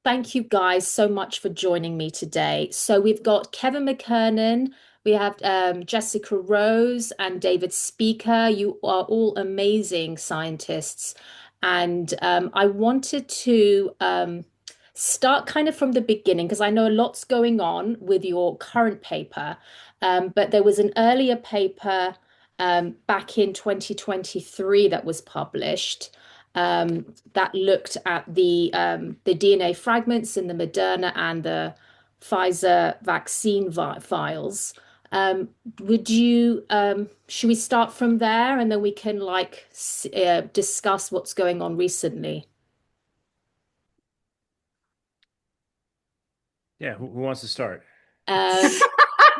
Thank you guys so much for joining me today. So we've got Kevin McKernan, we have Jessica Rose and David Speicher. You are all amazing scientists. And I wanted to start kind of from the beginning because I know a lot's going on with your current paper. But there was an earlier paper back in 2023 that was published that looked at the DNA fragments in the Moderna and the Pfizer vaccine vials. Um, should we start from there and then we can discuss what's going on recently? Yeah, who wants to start? Um,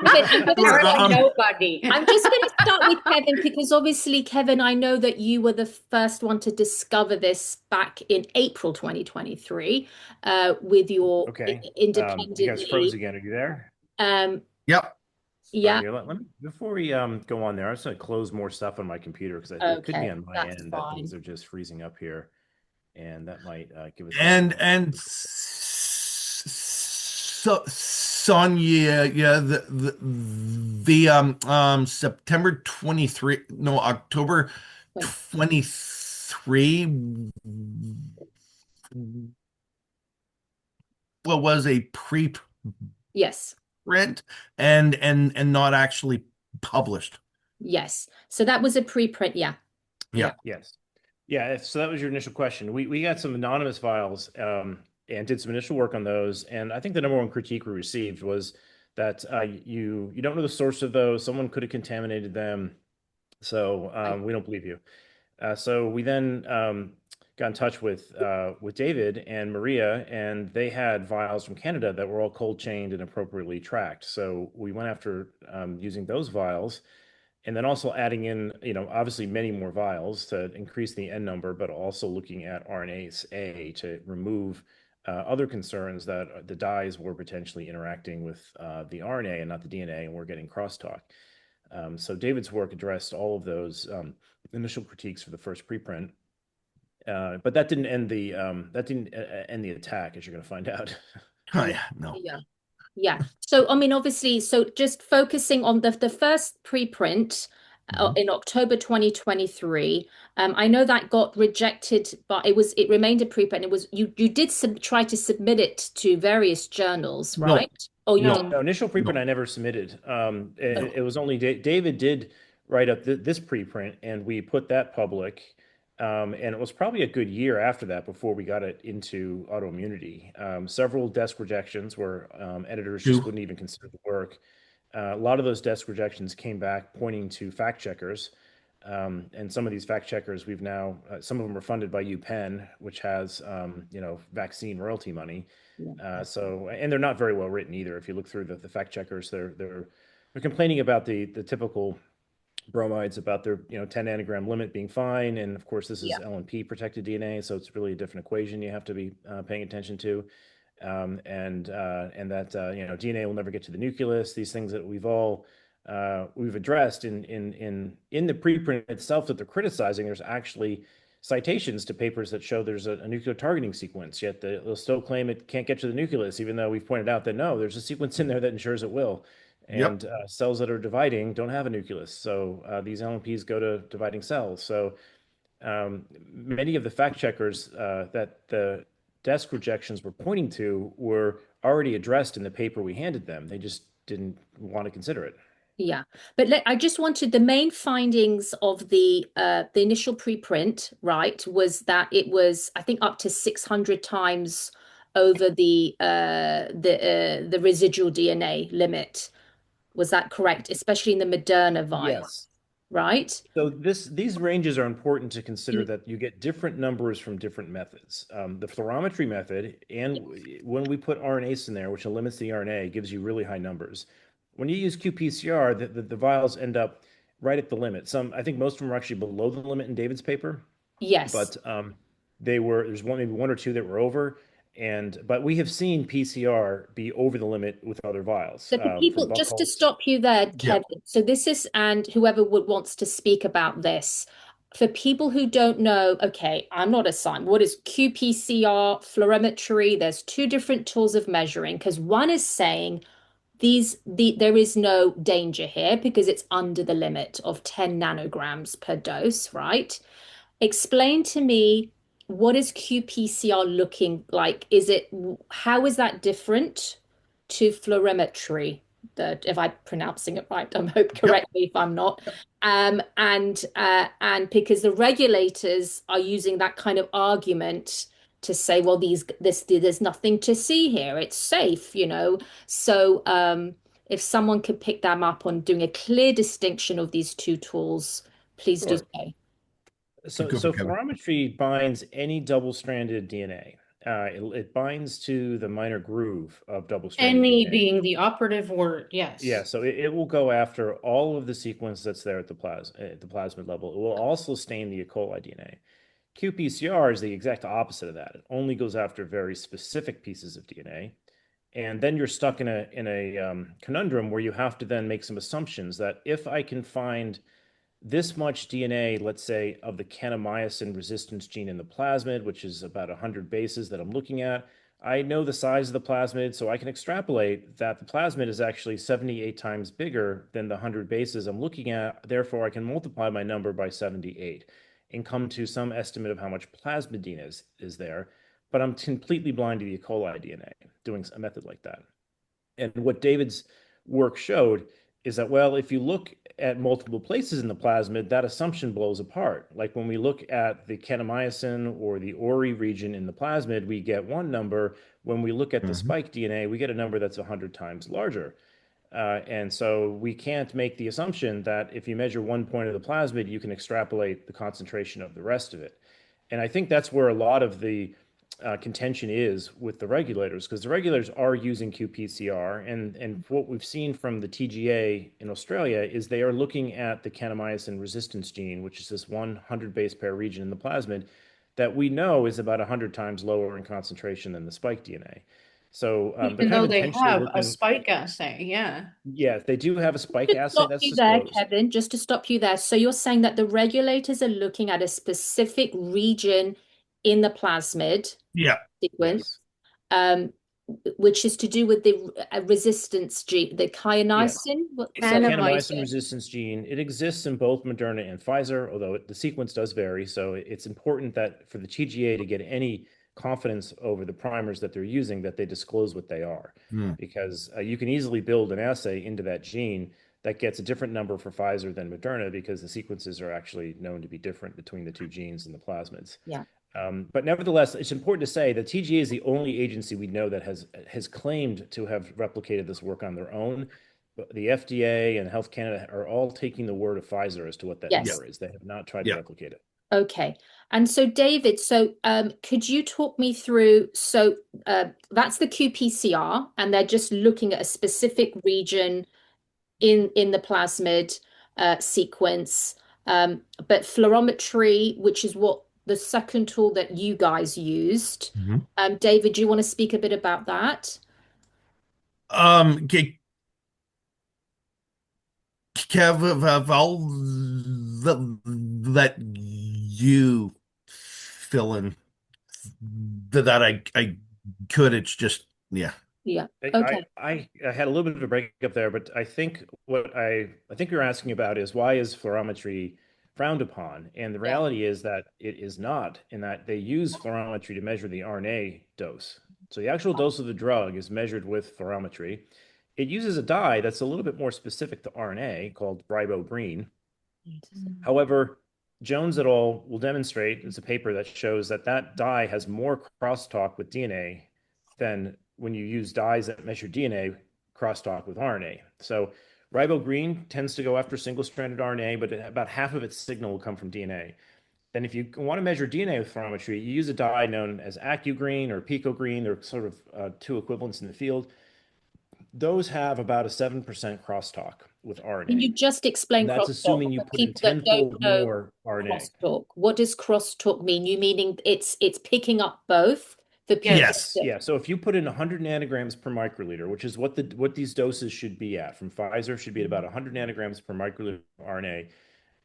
I'm going to Well, start. nobody. I'm just going to start with Kevin because obviously, Kevin, I know that you were the first one to discover this back in April 2023 with your Okay. You guys froze independently. again. Are you there? Um, Yep. yeah, Sorry. Let me before we go on there. I'm just gonna close more stuff on my computer because it could be okay, on my that's end that things fine. are just freezing up here, and that might give us a little And more. and Sonia, yeah, the September 23, no, October 23, what was a preprint Yes, and not actually published. yes. So that was a preprint. Yeah, yeah. Yeah. Yes. Yeah. So that was your initial question. We got some anonymous files and did some initial work on those, and I think the number one critique we received was that you don't know the source of those. Someone could have contaminated them, so Right. we don't believe you. So we then got in touch with David and Maria, and they had vials from Canada that were all cold chained and appropriately tracked. So we went after using those vials, and then also adding in, obviously many more vials to increase the N number, but also looking at RNase A to remove other concerns that the dyes were potentially interacting with the RNA and not the DNA, and we're getting crosstalk. So David's work addressed all of those initial critiques for the first preprint, but that didn't end the attack, as you're going to find out. Oh, Yeah, yeah, no. yeah. Yeah. So, I mean, obviously, so just focusing on the first preprint Mhm. in October 2023, I know that got rejected, but it remained a preprint. It was you did try to submit it to various journals, No, right? Oh, you No, did. no, initial preprint no. I never submitted. Oh, It was only David did write up this preprint, and we put that public. And it was probably a good year after that before we got it into autoimmunity. Several desk rejections where editors just Two. wouldn't even consider the work. A lot of those desk rejections came back pointing to fact checkers. And some of these fact checkers we've now, some of them are funded by UPenn, which has, vaccine royalty money. yeah. And they're not very well written either. If you look through the fact checkers, they're complaining about the typical bromides about their 10 nanogram limit being fine, and of course this Yeah. is LNP protected DNA, so it's really a different equation you have to be paying attention to, and that DNA will never get to the nucleus. These things that we've addressed in the preprint itself that they're criticizing. There's actually citations to papers that show there's a nuclear targeting sequence, yet they'll still claim it can't get to the nucleus, even though we've pointed out that no, there's a sequence in there that ensures it will. Yep. And cells that are dividing don't have a nucleus. So these LNPs go to dividing cells. So many of the fact checkers that the desk rejections were pointing to were already addressed in the paper we handed them. They just didn't want to consider it. Yeah, but I just wanted the main findings of the initial preprint, right, was that it was I think up to 600 times over the residual DNA limit. Was that correct? Especially in the Moderna vial, Yes. right? So these ranges are important to consider Mm, that you get different numbers from different methods. The fluorometry method, and yes. when we put RNase in there, which limits the RNA, gives you really high numbers. When you use qPCR, the vials end up right at the limit. I think most of them are actually below the limit in David's paper, Yes. but there's maybe one or two that were over, but we have seen PCR be over the limit with other vials So for from people, just to Buckholz. stop you there, Yep. Kevin. So this is, and whoever would wants to speak about this. for people who don't know, okay, I'm not a scientist. What is qPCR, fluorometry? There's two different tools of measuring because one is saying there is no danger here because it's under the limit of 10 nanograms per dose, right? Explain to me, what is qPCR looking like? How is that different to fluorometry? If I'm pronouncing it right, I hope Yep. correct me if I'm not. And because the regulators are using that kind of argument to say, well, there's nothing to see here. It's safe, you know. So if someone could pick them up on doing a clear distinction of these two tools, please do Sure. so. So, Go for so Kevin. fluorometry binds any double-stranded DNA. It binds to the minor groove of double-stranded Any DNA. being the operative word, Yeah, yes. so it will go after all of the sequence that's there at the plasmid level. It will also stain the E. coli DNA. qPCR is the exact opposite of that. It only goes after very specific pieces of DNA. And then you're stuck in a conundrum where you have to then make some assumptions that if I can find this much DNA, let's say, of the kanamycin resistance gene in the plasmid, which is about 100 bases that I'm looking at, I know the size of the plasmid, so I can extrapolate that the plasmid is actually 78 times bigger than the 100 bases I'm looking at. Therefore, I can multiply my number by 78 and come to some estimate of how much plasmid DNA is there. But I'm completely blind to the E. coli DNA doing a method like that. And what David's work showed is that, well, if you look at multiple places in the plasmid, that assumption blows apart. Like when we look at the kanamycin or the ORI region in the plasmid, we get one number. When we look at the Mhm. spike DNA, we get a number that's 100 times larger. And so we can't make the assumption that if you measure one point of the plasmid, you can extrapolate the concentration of the rest of it. And I think that's where a lot of the contention is with the regulators, because the regulators are using qPCR, and what we've seen from the TGA in Australia is they are looking at the kanamycin resistance gene, which is this 100 base pair region in the plasmid that we know is about 100 times lower in concentration than the spike DNA. So they're Even kind though of they intentionally have a looking. spike assay, yeah. Yeah, they do have a spike To assay stop that's you there, disclosed. Kevin, just to stop you there. So you're saying that the regulators are looking at a specific region in the plasmid Yeah. sequence, Yes. um, which is to do with the resistance gene, the Yes. kianisin. It's the So, kanamycin Kanamycin. resistance gene. It exists in both Moderna and Pfizer, although the sequence does vary. So it's important that for the TGA to get any confidence over the primers that they're using, that they disclose what they are, Mm. because you can easily build an assay into that gene that gets a different number for Pfizer than Moderna because the sequences are actually known to be different between the two genes in the plasmids. yeah. But nevertheless, it's important to say that TGA is the only agency we know that has claimed to have replicated this work on their own. But the FDA and Health Canada are all taking the word of Pfizer as to what that Yes. number is. They have not tried to Yeah. replicate it. Okay. And so, David, could you talk me through? So that's the qPCR, and they're just looking at a specific region in the plasmid sequence. But fluorometry, which is what the second tool that you guys used. Mhm. David, do you want to speak a bit about that? Okay, Kev, I'll let you fill in that I could. It's just, yeah. Yeah. I, I, Okay. I had a little bit of a breakup there, but I think what I think you're asking about is why is fluorometry frowned upon? And the Yeah. reality is that it is not, in that they use fluorometry to measure the RNA dose. So the actual dose of the drug is measured with fluorometry. It uses a dye that's a little bit more specific to RNA called ribogreen. However, Jones et al. Will demonstrate, it's a paper that shows that that dye has more crosstalk with DNA than when you use dyes that measure DNA crosstalk with RNA. So ribogreen tends to go after single-stranded RNA, but about half of its signal will come from DNA. Then if you want to measure DNA with fluorometry, you use a dye known as AccuGreen or PicoGreen. They're sort of two equivalents in the field. Those have about a 7% crosstalk with Can RNA. you just explain And that's crosstalk assuming you for put in people that don't tenfold know more RNA. crosstalk? What does crosstalk mean? You meaning it's picking up both for people Yes. Yes. that, Yeah, so if you put in 100 nanograms per microliter, which is what these doses should be at, from Pfizer should be at about 100 nanograms per microliter of RNA.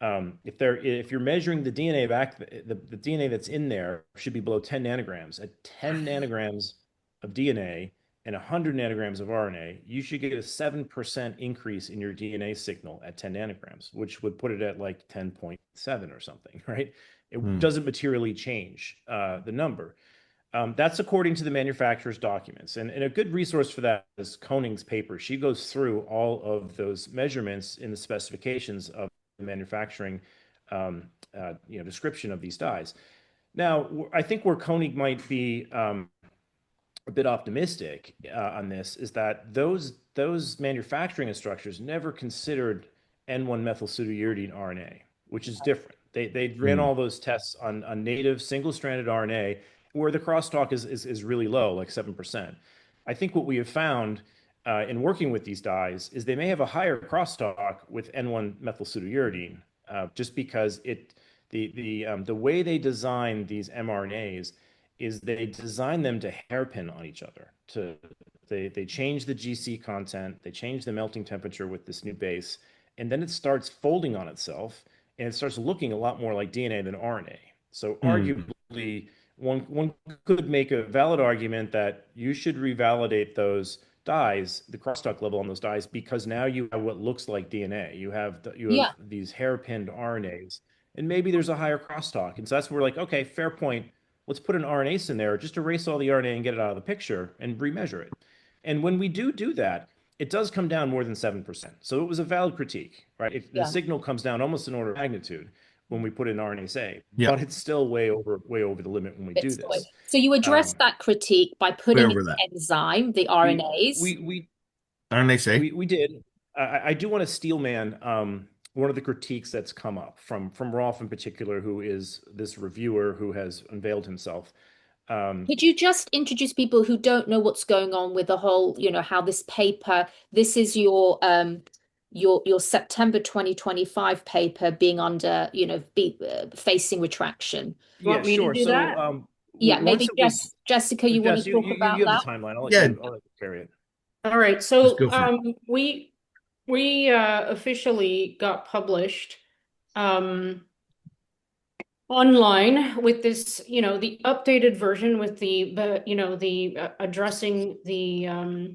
If you're measuring the DNA back, the DNA that's in there should be below 10 nanograms. At 10 nanograms of DNA and 100 nanograms of RNA, you should get a 7% increase in your DNA signal at 10 nanograms, which would put it at like 10.7 or something, right? It doesn't materially change the number. That's according to the manufacturer's documents. And a good resource for that is Koenig's paper. She goes through all of those measurements in the specifications of the manufacturing description of these dyes. Now, I think where Koenig might be a bit optimistic on this is that those manufacturing instructors never considered N1 methylpseudouridine RNA, which is different. They ran all those tests on native single-stranded RNA where the crosstalk is really low, like 7%. I think what we have found in working with these dyes is they may have a higher crosstalk with N1 methylpseudouridine, just because the way they design these mRNAs is they design them to hairpin on each other. They change the GC content, they change the melting temperature with this new base, and then it starts folding on itself, and it starts looking a lot more like DNA than RNA. So arguably, one could make a valid argument that you should revalidate those dyes, the crosstalk level on those dyes, because now you have what looks like DNA. You have these hairpinned RNAs, and maybe there's a higher crosstalk. And so that's where we're like, okay, fair point. Let's put an RNase in there, just erase all the RNA and get it out of the picture and remeasure it. And when we do that, it does come down more than 7%. So it was a valid critique, right? The signal comes down almost an order of magnitude when we put in RNase, but it's still way over the limit when we do this. So you address that critique by putting in the enzyme, the RNase. We did. I do want to steelman one of the critiques that's come up from Rolf in particular, who is this reviewer who has unveiled himself. Could you just introduce people who don't know what's going on with the whole, how this paper, this is your September 2025 paper being under, facing retraction. You want me to do that? Maybe Jessica, you want to talk about that? You that? have the timeline. I'll let you carry it. All right. So we officially got published online with this, the updated version with the addressing the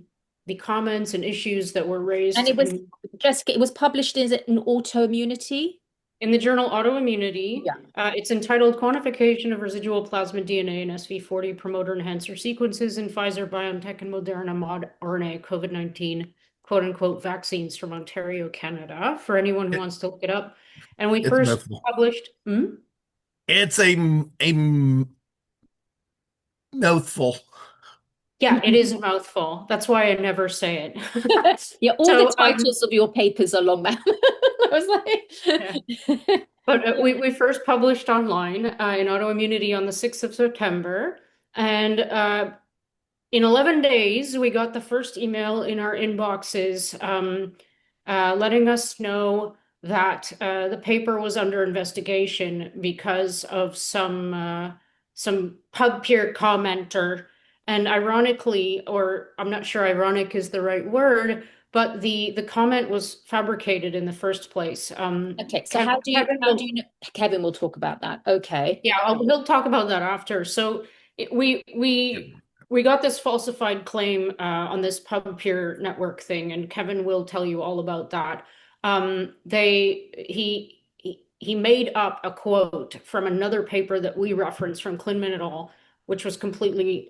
comments and issues that were raised. And it was, Jessica, it was published in Autoimmunity? In the journal Autoimmunity. It's entitled Quantification of Residual Plasmid DNA and SV40 Promoter Enhancer Sequences in Pfizer, BioNTech, and Moderna mRNA COVID-19 quote-unquote vaccines from Ontario, Canada, for anyone who wants to look it up. And we first published... It's a mouthful. Yeah, it is a mouthful. That's why I never say it. All the titles of your papers are long mouth. I was like... But we first published online in Autoimmunity on the 6th of September. And in 11 days, we got the first email in our inboxes letting us know that the paper was under investigation because of some PubPeer commenter. And ironically, or I'm not sure ironic is the right word, but the comment was fabricated in the first place. Okay, so how do you know? Kevin will talk about that. Okay. Yeah, he'll talk about that after. So we got this falsified claim on this PubPeer network thing, and Kevin will tell you all about that. He made up a quote from another paper that we referenced from Klinman et al., which was completely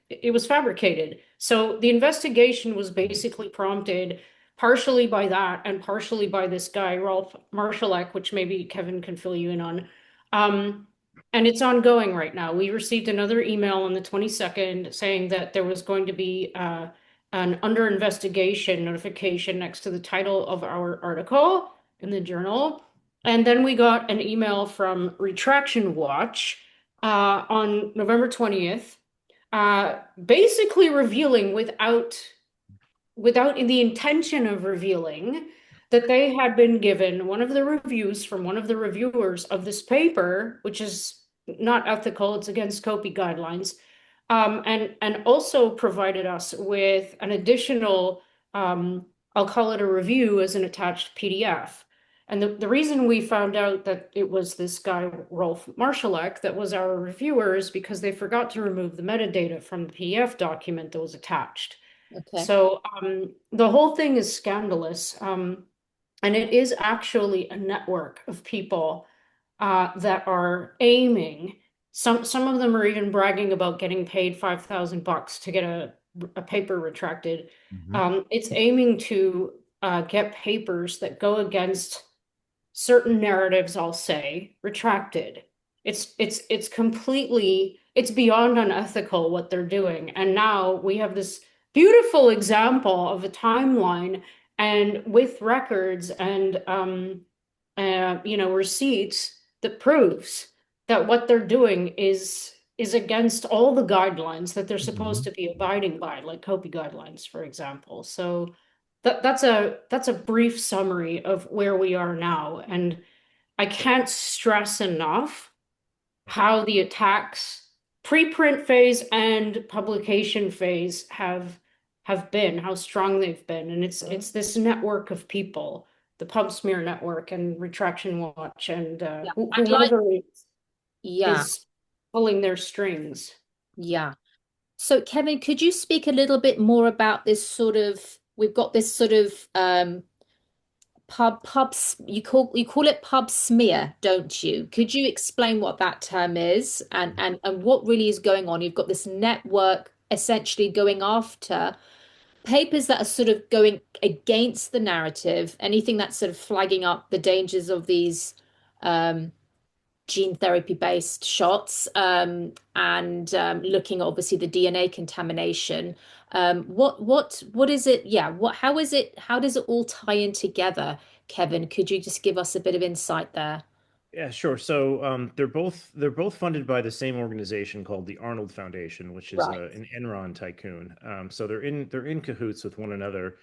it was fabricated. So the investigation was basically prompted partially by that and partially by this guy, Rolf Marszalek, which maybe Kevin can fill you in on. And it's ongoing right now. We received another email on the 22nd saying that there was going to be an under investigation notification next to the title of our article in the journal. And then we got an email from Retraction Watch on November 20th, basically revealing without the intention of revealing that they had been given one of the reviews from one of the reviewers of this paper, which is not ethical, it's against COPE guidelines, and also provided us with an additional, I'll call it a review as an attached PDF. And the reason we found out that it was this guy, Rolf Marszalek, that was our reviewer is because they forgot to remove the metadata from the PDF document that was attached. Okay. So the whole thing is scandalous. And it is actually a network of people that are aiming. Some of them are even bragging about getting paid $5,000 to get a paper retracted. It's aiming to get papers that go against certain narratives, I'll say, retracted. It's completely, it's beyond unethical what they're doing. And now we have this beautiful example of a timeline and with records and receipts that proves that what they're doing is against all the guidelines that they're supposed to be abiding by, like COPE guidelines, for example. So that's a brief summary of where we are now. And I can't stress enough how the attacks preprint phase and publication phase have been, how strong they've been. And it's this network of people, the PubSmear network and Retraction Watch and Yeah. whoever Yeah. is pulling their strings. Yeah. So Kevin, could you speak a little bit more about this sort of, we've got this sort of you call it pub smear, don't you? Could you explain what that term is and what really is going on? You've got this network essentially going after papers that are sort of going against the narrative, anything that's sort of flagging up the dangers of these gene therapy based shots, and looking at obviously the DNA contamination. What is it? Yeah, how is it? How does it all tie in together, Kevin? Could you just give us a bit of insight there? Yeah, sure. So they're both funded by the same organization called the Arnold Foundation, which is Right. an Enron tycoon. So they're in cahoots with one another.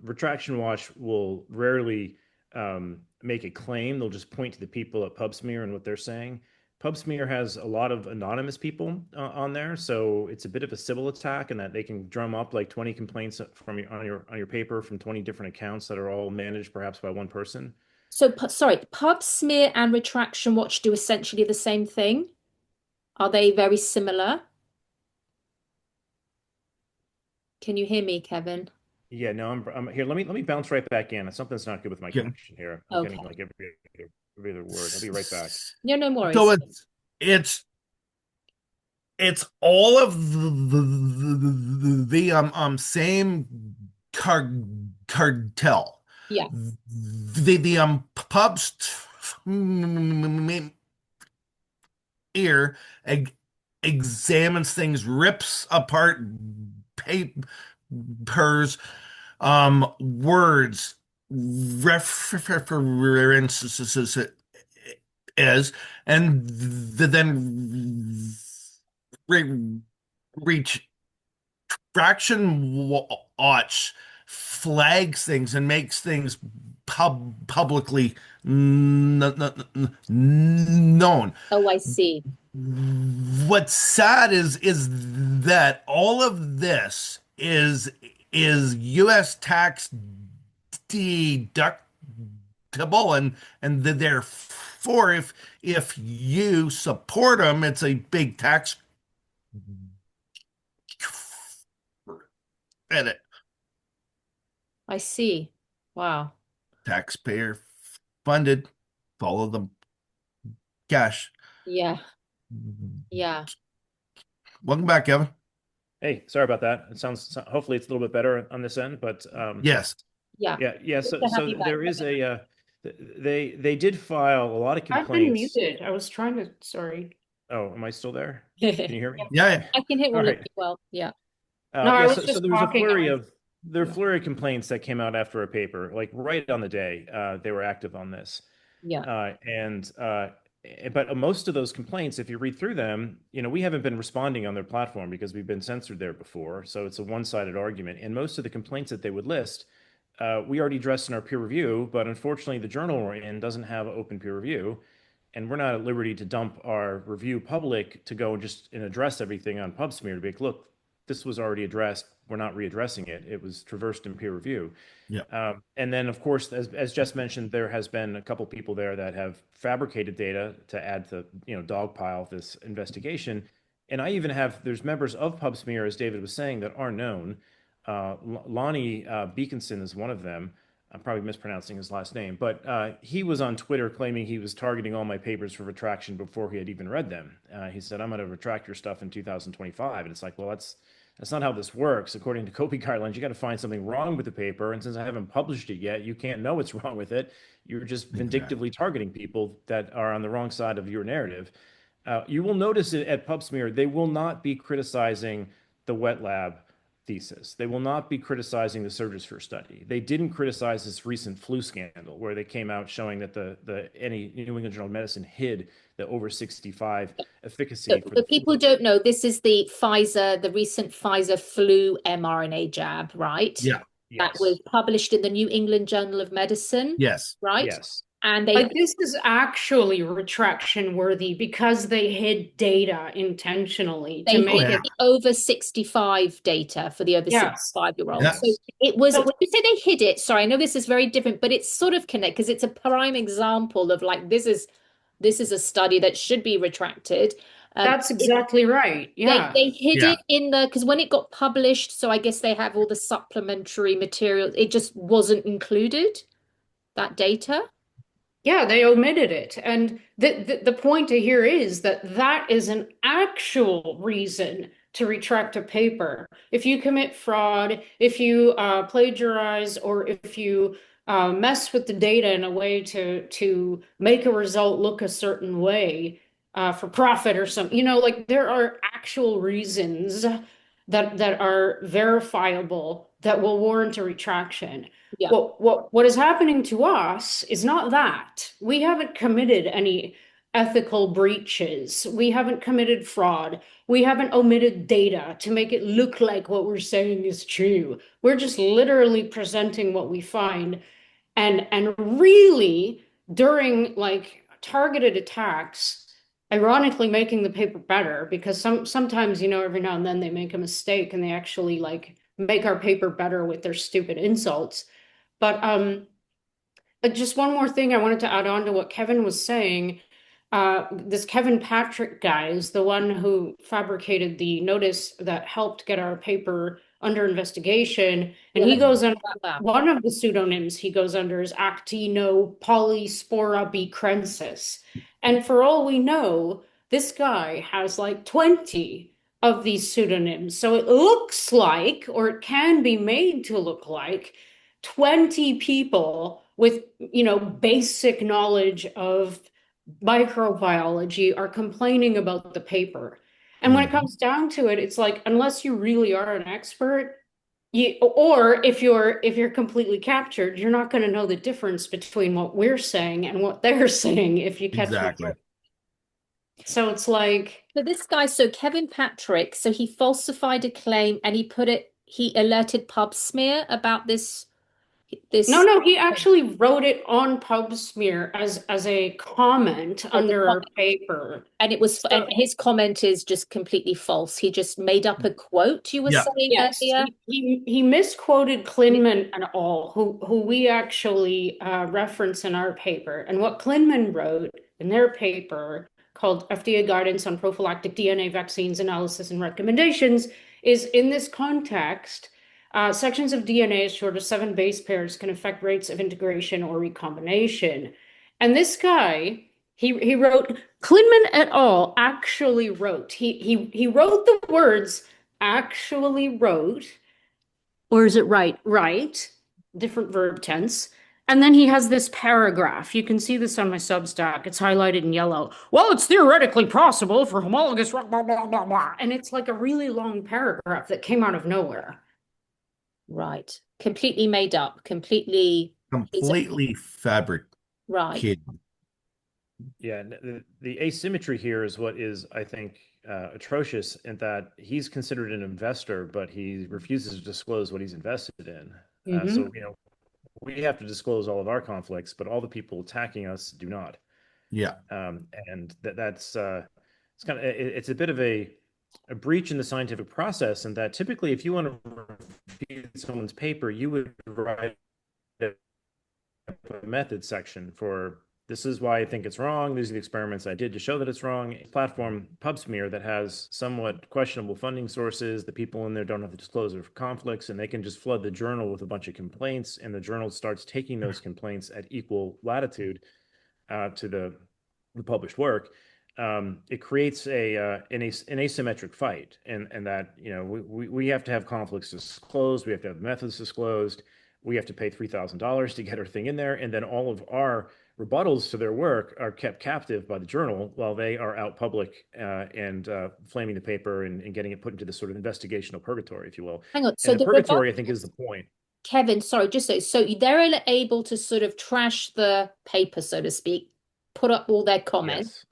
Retraction Watch will rarely make a claim. They'll just point to the people at PubSmear and what they're saying. PubSmear has a lot of anonymous people on there, so it's a bit of a civil attack in that they can drum up like 20 complaints from on your paper from 20 different accounts that are all managed perhaps by one person. So, sorry, pub smear and retraction watch do essentially the same thing. Are they very similar? Can you hear me, Kevin? Yeah, no, I'm here. Let me bounce right back in. Something's not good with my Yeah. connection here. I'm getting Okay. like every other word. I'll be right back. No, no So worries. it's it's all of the same cartel. Yeah. The pubs here examines things, rips apart papers, words, references is, and then reach Traction Watch flags things and makes things publicly known. Oh, I see. What's sad is that all of this is U.S. tax deductible, and therefore if you support them, it's a big tax credit. I see. Wow. Taxpayer funded, follow the cash. Yeah. Yeah. Welcome back, Kevin. Hey, sorry about that. Hopefully it's a little bit better on this end, but Yes. Yeah. yeah. Good So to have you back, there is Kevin. they did file a lot of I've been complaints. muted. I was trying to, sorry. Oh, am I still there? Can you hear me? Yeah. I can hear All all of right. you well. Yeah. No, I Yeah, was so just there was a talking. flurry of there were Yeah. flurry of complaints that came out after a paper, like right on the day they were active on this. Yeah. But most of those complaints, if you read through them, we haven't been responding on their platform because we've been censored there before. So it's a one-sided argument. And most of the complaints that they would list, we already addressed in our peer review, but unfortunately the journal we're in doesn't have open peer review. And we're not at liberty to dump our review public to go and address everything on PubSmear to be like, look, this was already addressed we're not readdressing it. It was traversed in peer review. Yeah. And then, of course, as Jess mentioned, there has been a couple people there that have fabricated data to add to, dogpile this investigation. And I even there's members of PubSmear, as David was saying, that are known. Lonnie Beaconson is one of them. I'm probably mispronouncing his last name, but he was on Twitter claiming he was targeting all my papers for retraction before he had even read them. He said, I'm going to retract your stuff in 2025. And it's like, well, that's not how this works. According to COPE guidelines, you got to find something wrong with the paper. And since I haven't published it yet, you can't know what's wrong with it. You're just vindictively targeting people that are on the wrong side of your narrative. You will notice it at PubSmear, they will not be criticizing the wet lab thesis. They will not be criticizing the Surgisphere study. They didn't criticize this recent flu scandal where they came out showing that the New England Journal of Medicine hid the over 65 efficacy. So for people who don't know, this is the recent Pfizer flu mRNA jab, right? Yeah. That was published in the New England Journal of Medicine. Yes. Right? Yes. And this is actually retraction worthy because they hid data intentionally to make it over 65 data for the over 65-year-olds. Yes. So it was, when you say they hid it, sorry, I know this is very different, but it's sort of connected because it's a prime example of like, this is a study that should be retracted. That's exactly right. Yeah. They hid it in because when it got published, so I guess they have all the supplementary material, it just wasn't included, that data. Yeah, they omitted it. And the point here is that is an actual reason to retract a paper. If you commit fraud, if you plagiarize, or if you mess with the data in a way to make a result look a certain way for profit or something, like there are actual reasons that are verifiable that will warrant a retraction. Yeah. What is happening to us is not that. We haven't committed any ethical breaches. We haven't committed fraud. We haven't omitted data to make it look like what we're saying is true. We're just literally presenting what we find. And really, during like targeted attacks, ironically making the paper better, because sometimes, every now and then they make a mistake and they actually like make our paper better with their stupid insults. But just one more thing I wanted to add on to what Kevin was saying. This Kevin Patrick guy is the one who fabricated the notice that helped get our paper under investigation. And he goes under, one of the pseudonyms he goes under is Actinopolyspora bicrensis. And for all we know, this guy has like 20 of these pseudonyms. So it looks like, or it can be made to look like, 20 people with, basic knowledge of microbiology are complaining about the paper. And when it comes down to it, it's like, unless you really are an expert, or if you're completely captured, you're not going to know the difference between what we're saying and what they're saying if you catch Exactly. So it's like, so this guy, Kevin Patrick, so he falsified a claim and he alerted PubSmear about this. No, he actually wrote it on PubSmear as a comment under our paper. And and his comment is just completely false. He just made up a quote, you were saying earlier. He misquoted Kleinman and all, who we actually reference in our paper. And what Kleinman wrote in their paper called FDA Guidance on Prophylactic DNA Vaccines Analysis and Recommendations is, in this context, sections of DNA as short as 7 base pairs can affect rates of integration or recombination. And this guy, he wrote, Kleinman et al. Actually wrote, he wrote the words actually wrote, or is it right? Right, different verb tense. And then he has this paragraph. You can see this on my Substack. It's highlighted in yellow. Well, it's theoretically possible for homologous blah, blah, blah, blah, blah. And it's like a really long paragraph that came out of nowhere. Right. Completely made up, completely fabricated. Right. Yeah, the asymmetry here is what is, I think, atrocious in that he's considered an investor, but he refuses to disclose what he's invested in. So, we have to disclose all of our conflicts, but all the people attacking us do not. Yeah. And that's it's kind of, it's a bit of a a breach in the scientific process, and that typically, if you want to refute someone's paper, you would write a method section for this is why I think it's wrong. These are the experiments I did to show that it's wrong. A platform, PubPeer, that has somewhat questionable funding sources. The people in there don't have the disclosure of conflicts, and they can just flood the journal with a bunch of complaints, and the journal starts taking those complaints at equal latitude to the published work. It creates an asymmetric fight, and that we have to have conflicts disclosed, we have to have methods disclosed, we have to pay $3,000 to get our thing in there, and then all of our rebuttals to their work are kept captive by the journal while they are out public and flaming the paper and getting it put into this sort of investigational purgatory, if you will. Hang on. So and the purgatory, I think, is the point. Kevin, sorry, just so they're able to sort of trash the paper, so to speak, put up all their comments.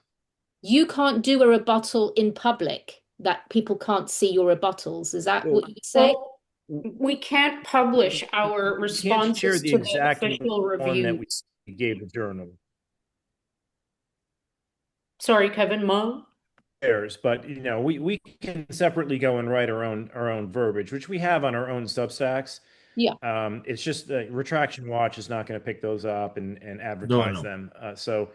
Yes. You can't do a rebuttal in public, that people can't see your rebuttals. Is that what you say? Well, we can't publish our responses to the official reviews that we gave the journal. Sorry, Kevin, Mo? But we can separately go and write our own verbiage, which we have on our own Substacks. Yeah. It's just the Retraction Watch is not going to pick those up and advertise them. So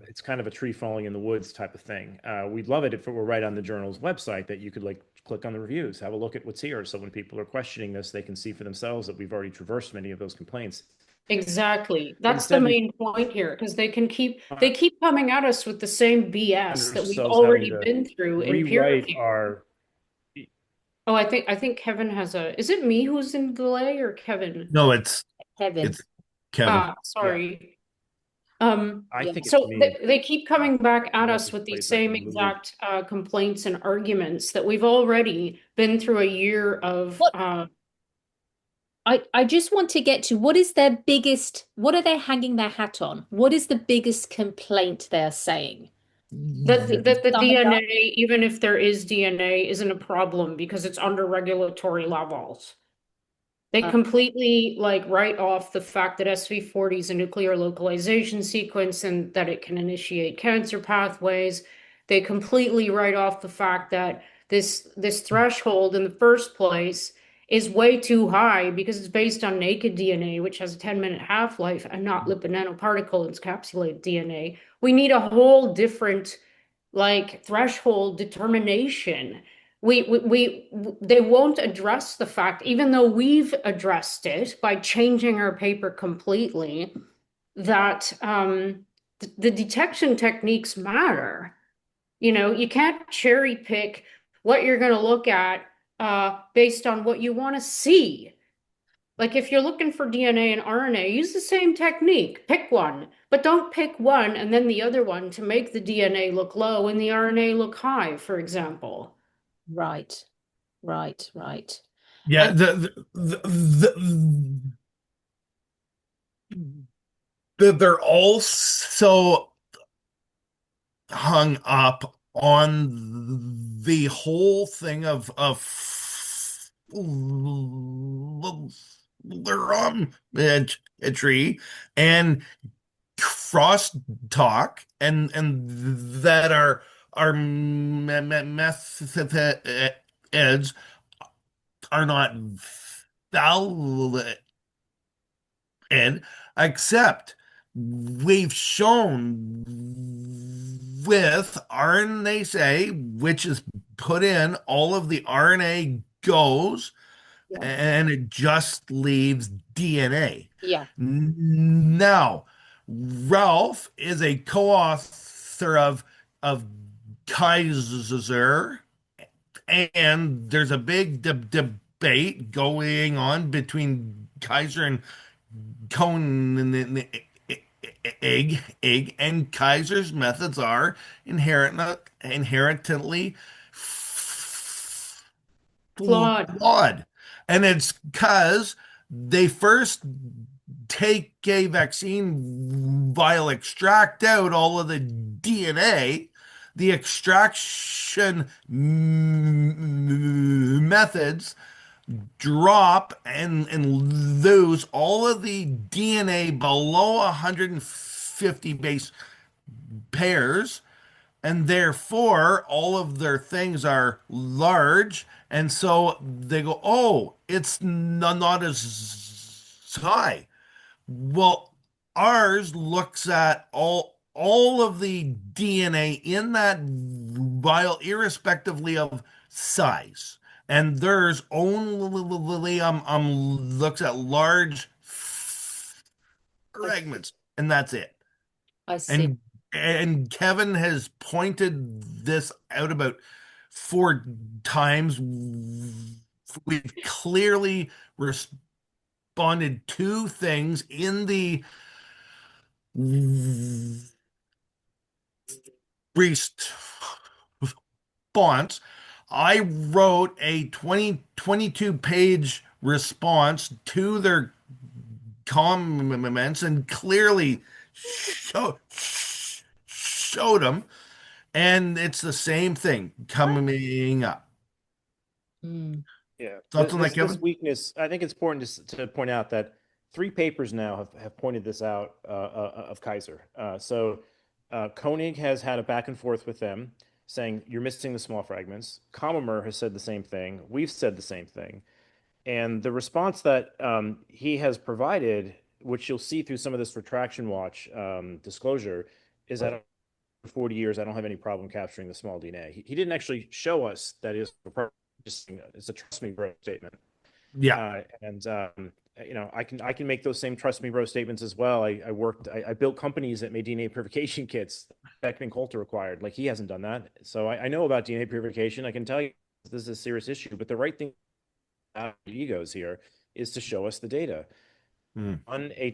it's kind of a tree falling in the woods type of thing. We'd love it if it were right on the journal's website that you could click on the reviews, have a look at what's here. So when people are questioning this, they can see for themselves that we've already traversed many of those complaints. Exactly. That's the main point here, because they keep coming at us with the same BS that we've already been through in peer review. Oh, I think Kevin has is it me who's in delay or Kevin? No, it's Kevin. It's Kevin. Sorry. I think so they keep coming back at us with the same exact complaints and arguments that we've already been through a year of. I just want to get to what are they hanging their hat on? What is the biggest complaint they're saying? That the DNA, even if there is DNA, isn't a problem because it's under regulatory levels. They completely write off the fact that SV40 is a nuclear localization sequence and that it can initiate cancer pathways. They completely write off the fact that this threshold in the first place is way too high because it's based on naked DNA, which has a 10-minute half-life, and not lipid nanoparticle encapsulated DNA. We need a whole different threshold determination. They won't address the fact, even though we've addressed it by changing our paper completely, that the detection techniques matter. You can't cherry pick what you're going to look at based on what you want to see. If you're looking for DNA and RNA, use the same technique. Pick one, but don't pick one and then the other one to make the DNA look low and the RNA look high, for example. Right. Yeah, they're all so hung up on the whole thing of tree and crosstalk and that our methods are not valid, except we've shown with RNase, which is put in, all of the RNA goes, and it just leaves DNA. Yeah. Now, Ralph is a co-author of Kaiser, and there's a big debate going on between Kaiser and Cohen and the egg, and Kaiser's methods are inherently flawed. And it's because they first take a vaccine vial, extract out all of the DNA. The extraction methods drop and lose all of the DNA below 150 base pairs, and therefore all of their things are large, and so they go, oh, it's not as high. Well, ours looks at all of the DNA in that vial, irrespectively of size, and theirs only looks at large I see. fragments, and that's it. I see. And Kevin has pointed this out about 4 times. We've clearly responded to things in the response. I wrote a 22 page response to their comments and clearly showed them, and it's the same thing coming up. Mm. Yeah, Thoughts on that, this Kevin? weakness, I think it's important to point out that 3 papers now have pointed this out of Kaiser. Koenig has had a back and forth with them saying you're missing the small fragments. Kammer has said the same thing. We've said the same thing. And the response that he has provided, which you'll see through some of this Retraction Watch disclosure, is that for 40 years, I don't have any problem capturing the small DNA. He didn't actually show us that it's a trust me bro statement. Yeah. I can make those same trust me bro statements as well. I built companies that made DNA purification kits Beckman Coulter required. Like, he hasn't done that. So I know about DNA purification. I can tell you this is a serious issue, but the right thing egos here is to show us the data on a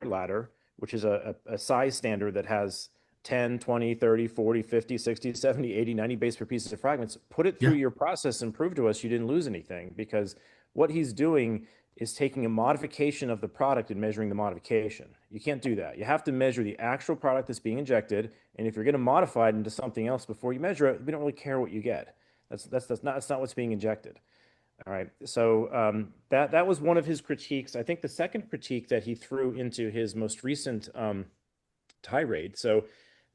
ladder, which is a size standard that has 10, 20, 30, 40, 50, 60, 70, 80, 90 base per pieces of fragments. Put it through Yeah. your process and prove to us you didn't lose anything, because what he's doing is taking a modification of the product and measuring the modification. You can't do that. You have to measure the actual product that's being injected, and if you're going to modify it into something else before you measure it, we don't really care what you get. That's not what's being injected. All right. So that was one of his critiques. I think the second critique that he threw into his most recent tirade. So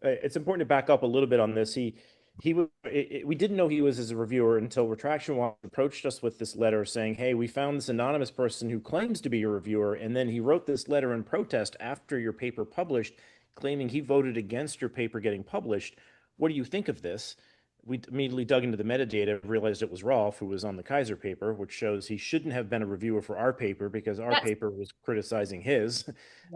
it's important to back up a little bit on this. We didn't know he was as a reviewer until Retraction Watch approached us with this letter saying, hey, we found this anonymous person who claims to be a reviewer, and then he wrote this letter in protest after your paper published, claiming he voted against your paper getting published. What do you think of this? We immediately dug into the metadata, realized it was Rolf, who was on the Kaiser paper, which shows he shouldn't have been a reviewer for our paper because our paper was criticizing his,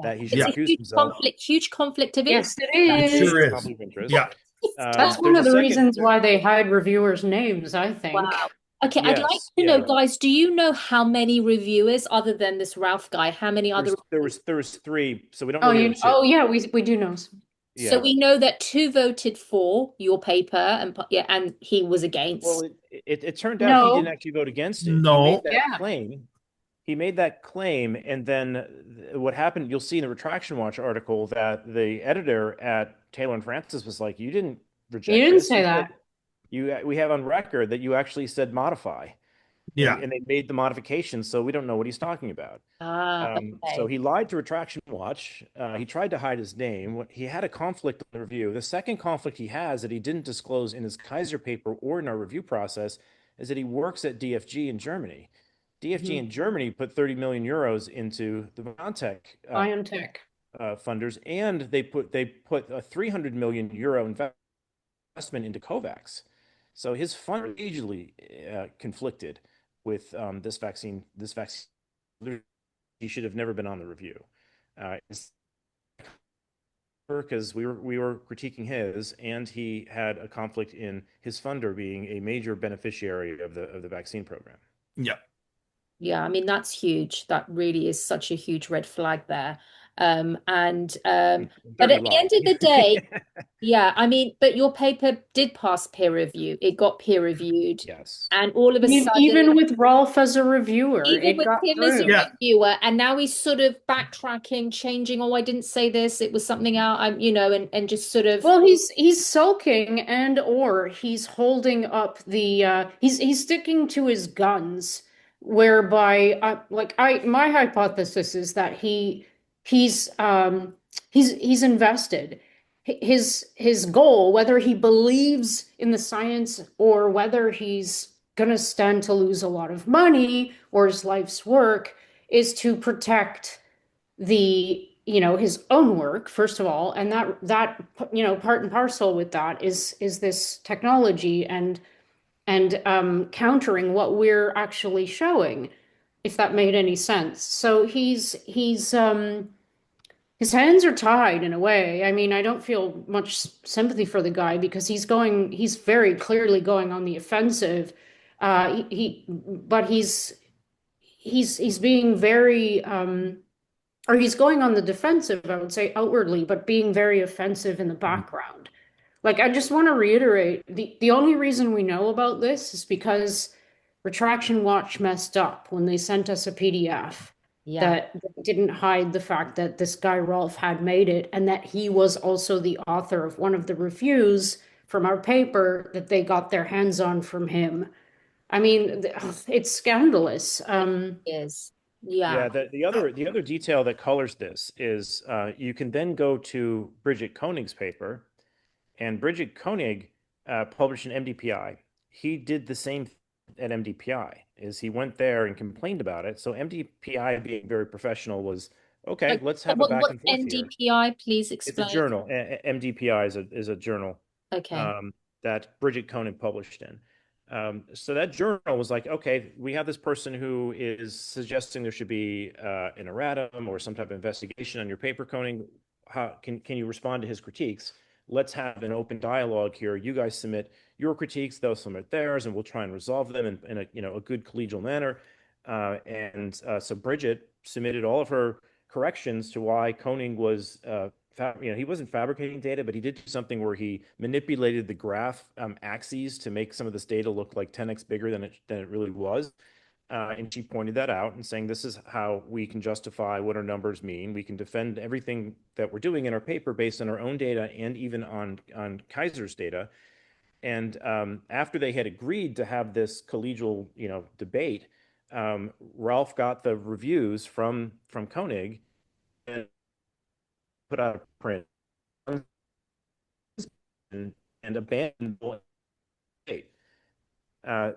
that he should It's a recuse himself. huge conflict of Yes, interest. it It is. sure is. Conflict of interest. Yeah. That's one of the reasons why they hide reviewers' names, I think. Wow. Okay, I'd like to know, guys, do you know how many reviewers other than this Ralph guy? How many other? There was 3, so we don't know. Yeah, we do know. So we know that 2 voted for your paper, and he was against. Well, it turned out he didn't actually vote against it. No. He made that claim. He made that claim, and then what happened, you'll see in the Retraction Watch article that the editor at Taylor and Francis was like, you didn't reject You didn't this. say that. We have on record that you actually said modify. Yeah. And they made the modification, so we don't know what he's talking about. Okay. So he lied to Retraction Watch. He tried to hide his name. He had a conflict in the review. The second conflict he has that he didn't disclose in his Kaiser paper or in our review process is that he works at DFG in Germany. DFG in Germany put 30 million euros into the BioNTech funders, and they put a 300 million euro investment into COVAX. So his fund are hugely conflicted with this vaccine. He should have never been on the review, because we were critiquing his, and he had a conflict in his funder being a major beneficiary of the vaccine program. Yeah. Yeah, I mean, that's huge. That really is such a huge red flag there. But at the end of the day, yeah, I mean, but your paper did pass peer review. It got peer reviewed. Yes. And all of a sudden, even with Rolf as a reviewer, even with him as a reviewer, and now he's sort of backtracking, changing. Oh, I didn't say this. It was something else. And just sort of. Well, he's sulking, or he's holding up the. He's sticking to his guns, whereby, my hypothesis is that he's invested. his goal, whether he believes in the science or whether he's going to stand to lose a lot of money or his life's work, is to protect the, his own work, first of all. And that, part and parcel with that is this technology and countering what we're actually showing, if that made any sense. So he's his hands are tied in a way. I mean, I don't feel much sympathy for the guy because he's very clearly going on the offensive. But he's being very, or he's going on the defensive, I would say outwardly, but being very offensive in the background. Like, I just want to reiterate, the only reason we know about this is because Retraction Watch messed up when they sent us a PDF Yeah. that didn't hide the fact that this guy Rolf had made it and that he was also the author of one of the reviews from our paper that they got their hands on from him. I mean, it's scandalous. Is. Yeah, Yeah. the other detail that colors this is you can then go to Bridget Koenig's paper, and Bridget Koenig published an MDPI. He did the same at MDPI, is he went there and complained about it. So MDPI, being very professional, was okay. Like, Let's have a back what and forth here. NDPI, please It's a explain. journal. MDPI is a journal Okay. that Bridget Koenig published in. So that journal was like, okay, we have this person who is suggesting there should be an erratum or some type of investigation on your paper, Koenig. How can you respond to his critiques? Let's have an open dialogue here. You guys submit your critiques, they'll submit theirs, and we'll try and resolve them in a good collegial manner. So Bridget submitted all of her corrections to why Koenig was he wasn't fabricating data, but he did do something where he manipulated the graph axes to make some of this data look like 10x bigger than it really was. And she pointed that out and saying, this is how we can justify what our numbers mean. We can defend everything that we're doing in our paper based on our own data and even on Kaiser's data. And after they had agreed to have this collegial, debate, Ralph got the reviews from Koenig and put out a print and abandoned the debate.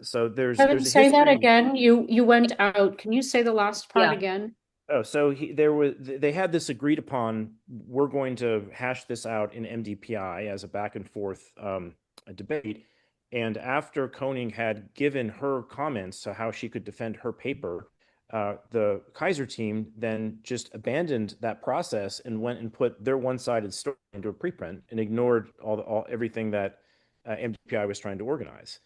So there's Kevin, a say that history. again. You went out. Can you say the last part Yeah. again? Oh, so they had this agreed upon. We're going to hash this out in MDPI as a back and forth a debate. And after Koenig had given her comments to how she could defend her paper, the Kaiser team then just abandoned that process and went and put their one-sided story into a preprint and ignored everything that MDPI was trying to organize.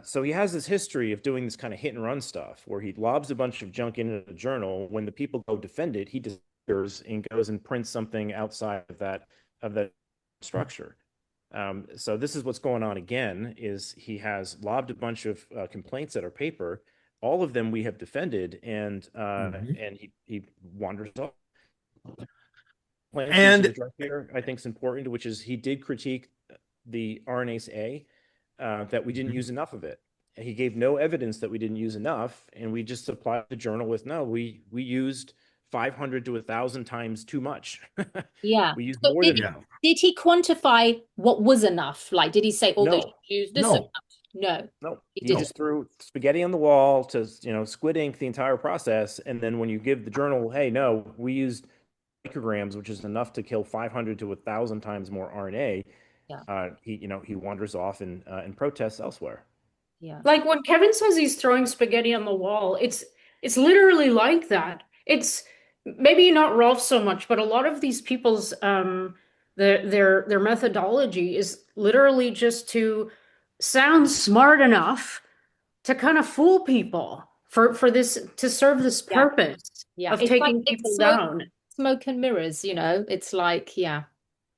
So he has this history of doing this kind of hit and run stuff where he lobs a bunch of junk into the journal. When the people go defend it, he disappears and goes and prints something outside of that structure. So this is what's going on again, is he has lobbed a bunch of complaints at our paper. All of them we have defended, and he wanders off. And Here, I think is important, which is he did critique the RNase A, that we didn't use enough of it. And he gave no evidence that we didn't use enough, and we just supplied the journal with, no, we used 500 to 1,000 times too much. Yeah. We used So more than enough. did he quantify what was enough? Like, did he say, oh, they No. should use this No. amount? No. No, He he didn't. just threw spaghetti on the wall to, squid ink the entire process. And then when you give the journal, hey, no, we used micrograms, which is enough to kill 500 to 1,000 times more RNA. Yeah. He wanders off and protests elsewhere. Yeah. Like when Kevin says he's throwing spaghetti on the wall, it's literally like that. It's maybe not Rolf so much, but a lot of these people's their methodology is literally just to sound smart enough to kind of fool people for this, to serve this Yeah. purpose Yeah. of It's taking like people smoke, down. smoke and mirrors, It's like, yeah.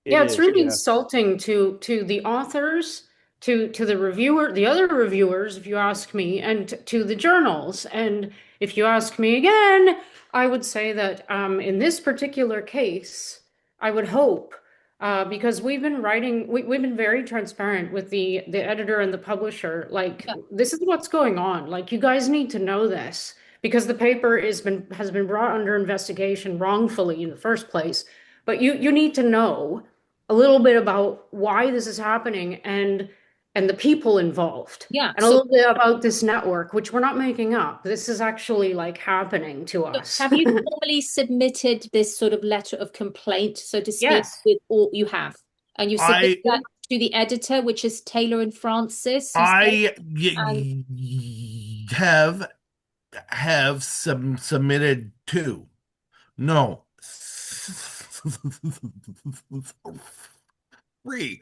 Yeah, it's is, really yeah. insulting to the authors, to the reviewer, the other reviewers, if you ask me, and to the journals. And if you ask me again, I would say that in this particular case, I would hope, because we've been writing, we've been very transparent with the editor and the publisher. Like, Yeah. this is what's going on. Like, you guys need to know this because the paper has been brought under investigation wrongfully in the first place. But you need to know, a little bit about why this is happening and the people involved. Yeah. And a little bit about this network, which we're not making up. This is actually like happening to us. Have you formally submitted this sort of letter of complaint, so to speak, Yes. with all you have? And you submit I that to the editor, which is Taylor and Francis, you said? I And have submitted two. No. Three.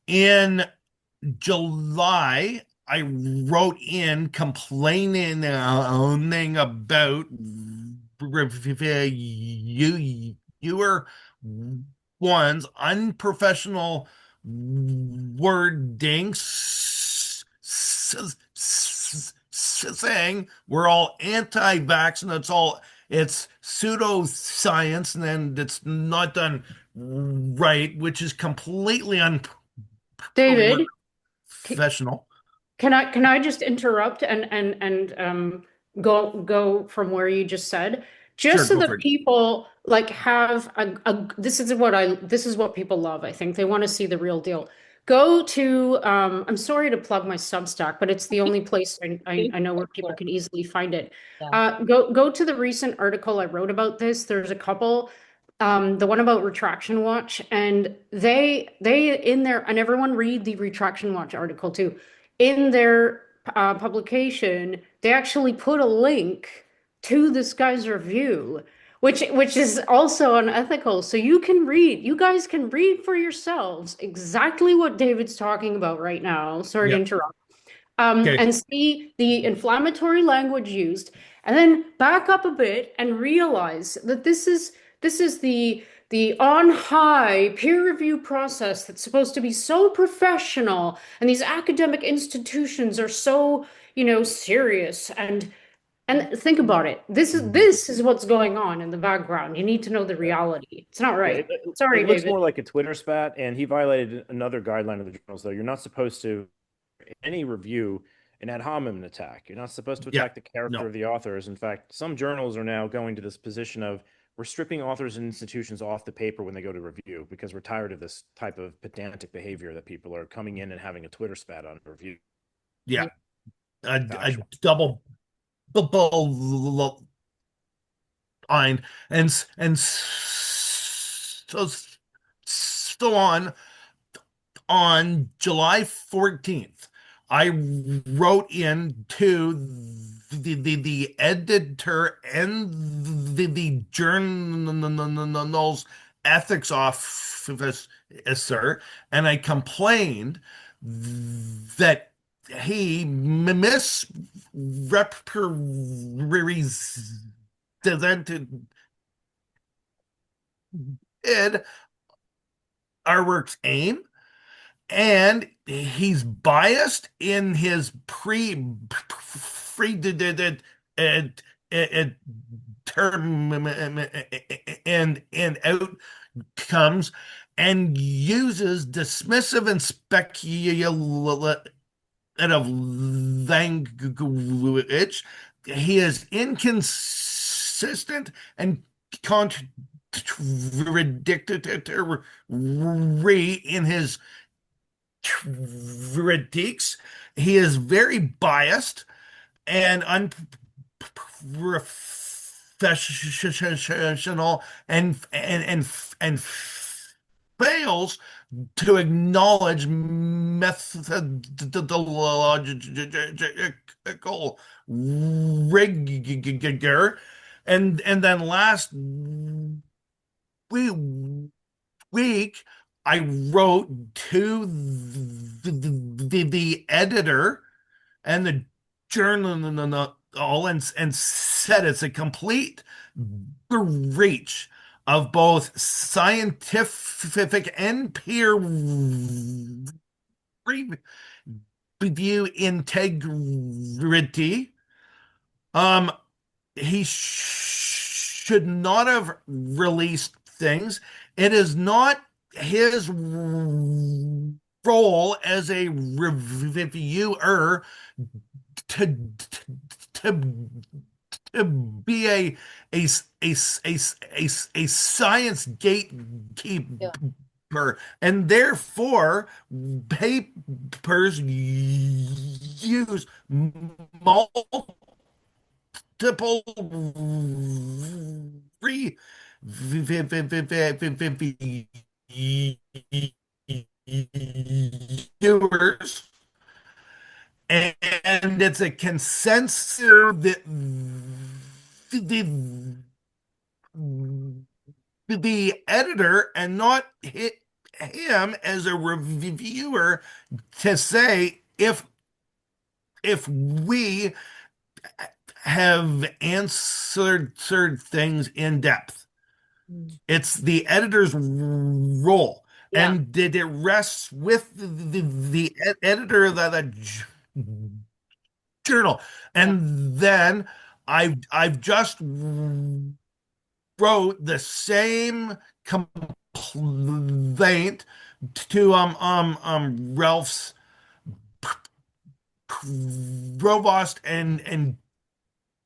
In July, I wrote in complaining about reviewer one's unprofessional wording, saying we're all anti-vax and it's pseudoscience and it's not done right, which is completely David, unprofessional. can I just interrupt and go from where you just said? Sure, Just so go that for it. people like have this is what people love, I think. They want to see the real deal. Go to I'm sorry to plug my Substack, but it's the only place I know where people can easily find it. yeah. Go to the recent article I wrote about this. There's a couple. The one about Retraction Watch, and they in there, and everyone read the Retraction Watch article too. In their publication, they actually put a link to this guy's review, which is also unethical. So you guys can read for yourselves exactly what David's talking about right now. Sorry to Yeah. interrupt. Okay. And see the inflammatory language used, and then back up a bit and realize that this is the on high peer review process that's supposed to be so professional, and these academic institutions are so, serious. And think about it. This is what's going on in the background. You need to know the reality. It's not Yeah, right. Sorry, it looks David. more like a Twitter spat, and he violated another guideline of the journals, though. You're not supposed to, in any review, an ad hominem attack. You're not supposed to Yeah. attack the character No. of the authors. In fact, some journals are now going to this position of we're stripping authors and institutions off the paper when they go to review because we're tired of this type of pedantic behavior that people are coming in and having a Twitter spat on a review. Yeah. A Factual. double line and so on July 14th, I wrote in to the editor and the journal's ethics officer, and I complained that he misrepresented our work's aim, and he's biased in his term and outcomes, and uses dismissive and speculative language. He is inconsistent and contradictory in his critiques. He is very biased and unprofessional and fails to acknowledge methodological rigor. And then last week, I wrote to the editor and the journal and said it's a complete breach of both scientific and peer review integrity. He should not have released things. It is not his role as a reviewer to be a science gatekeeper. Yeah. and therefore papers use multiple reviewers, and it's a consensus that the editor and not him as a reviewer to say if we have answered things in depth. Mm. It's the editor's role, Yeah. and it rests with the editor of the journal. Yeah. And then I've just wrote the same complaint to Ralph's provost and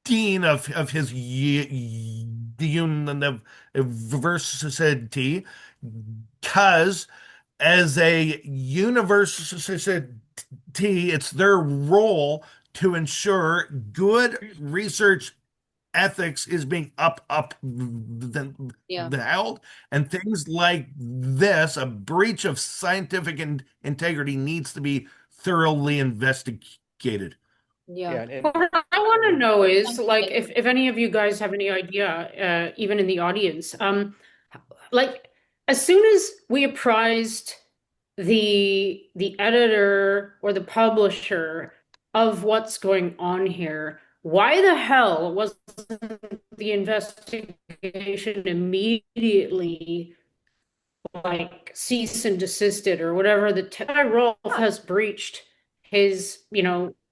dean of his university, because as a university, it's their role to ensure good research ethics is being Yeah. held, and things like this, a breach of scientific integrity, needs to be thoroughly investigated. Yeah. Yeah, and What I want to know is, Thank you, like, David. if any of you guys have any idea, even in the audience, like, as soon as we apprised the editor or the publisher of what's going on here, why the hell was the investigation immediately like cease and desisted or whatever? Rolf has breached his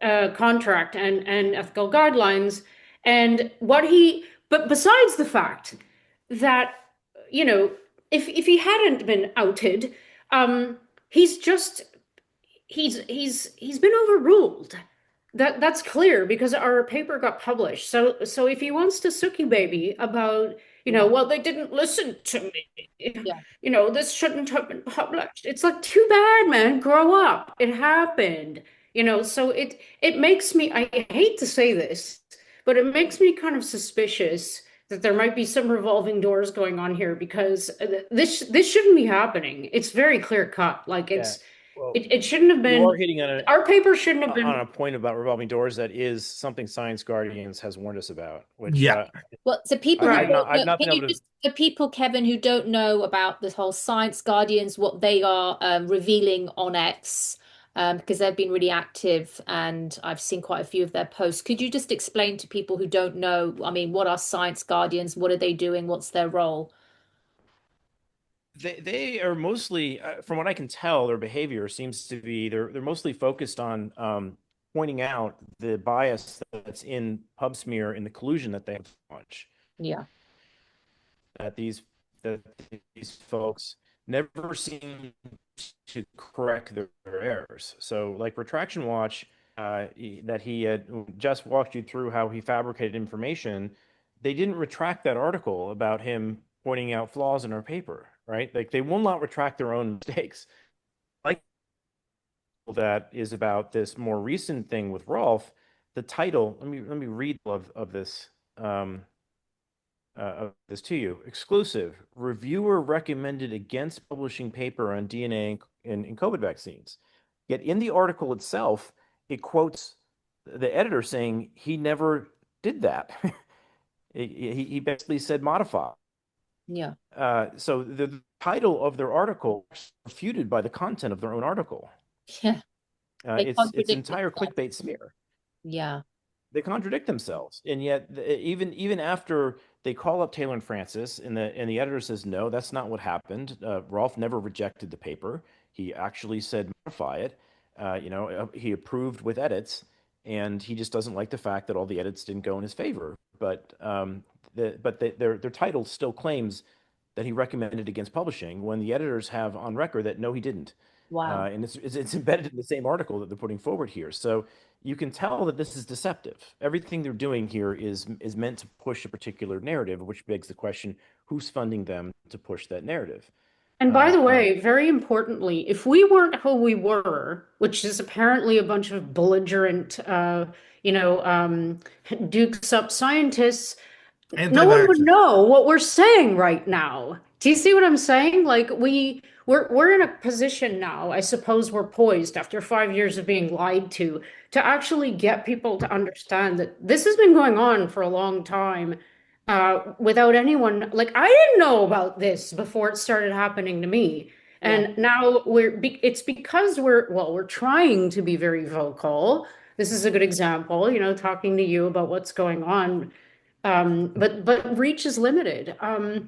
contract and ethical guidelines, and but besides the fact that if he hadn't been outed, um he's just he's been overruled. That's clear because our paper got published. So if he wants to sucky baby about, well, they didn't listen to me, Yeah. this shouldn't have been published. It's like, too bad, man. Grow up. It happened. So it makes me, I hate to say this, but it makes me kind of suspicious that there might be some revolving doors going on here, because this shouldn't be happening. It's very clear cut. Like, yeah, well, it shouldn't have you are been, hitting on our paper shouldn't have a been. point about revolving doors that is something Science Guardians has warned us about, which Yeah. Well, so people who I've Right. not don't know, been can you able to. just, for people, Kevin, who don't know about this whole Science Guardians, what they are revealing on X, because they've been really active and I've seen quite a few of their posts. Could you just explain to people who don't know, I mean, what are Science Guardians? What are they doing? What's their role? They are mostly, from what I can tell, their behavior seems to be they're mostly focused on pointing out the bias that's in PubSmear in the collusion that they have launched. Yeah. That that these folks never seem to correct their errors. So, like Retraction Watch, that he had just walked you through how he fabricated information, they didn't retract that article about him pointing out flaws in our paper, right? Like, they will not retract their own mistakes. Like, that is about this more recent thing with Rolf. The title, let me read of this. Of this to you. Exclusive. Reviewer recommended against publishing paper on DNA in COVID vaccines. Yet in the article itself, it quotes the editor saying he never did that. He basically said modify. Yeah. So the title of their article is refuted by the content of their own article. Yeah. They It's contradict entire themselves. clickbait smear. Yeah. They contradict themselves, and yet even after they call up Taylor and Francis, and the editor says no, that's not what happened. Rolf never rejected the paper. He actually said modify it. He approved with edits, and he just doesn't like the fact that all the edits didn't go in his favor. But their title still claims that he recommended against publishing, when the editors have on record that no, he didn't. Wow. And it's embedded in the same article that they're putting forward here. So you can tell that this is deceptive. Everything they're doing here is meant to push a particular narrative, which begs the question, who's funding them to push that narrative? And by the way, very importantly, if we weren't who we were, which is apparently a bunch of belligerent, you know, dukes up scientists, no one would Anti-vaxxers. know what we're saying right now. Do you see what I'm saying? Like we're in a position now, I suppose we're poised after 5 years of being lied to actually get people to understand that this has been going on for a long time, without anyone, like I didn't know about this before it started happening to me. Yeah. And now it's because we're trying to be very vocal. This is a good example, talking to you about what's going on, but reach is limited. It-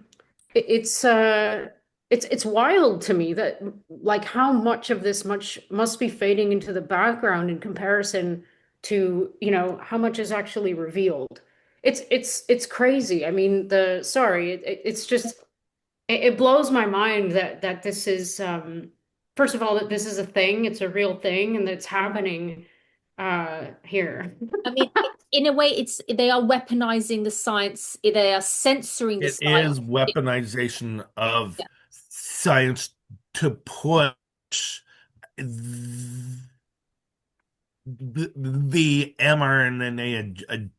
it's uh, it's wild to me that like how much of this much must be fading into the background in comparison to how much is actually revealed. It's crazy. I mean, it's just it blows my mind that this is first of all that this is a thing, it's a real thing, and that's happening here. I mean, in a way, they are weaponizing the science. They are censoring the It science. is weaponization of science to push the mRNA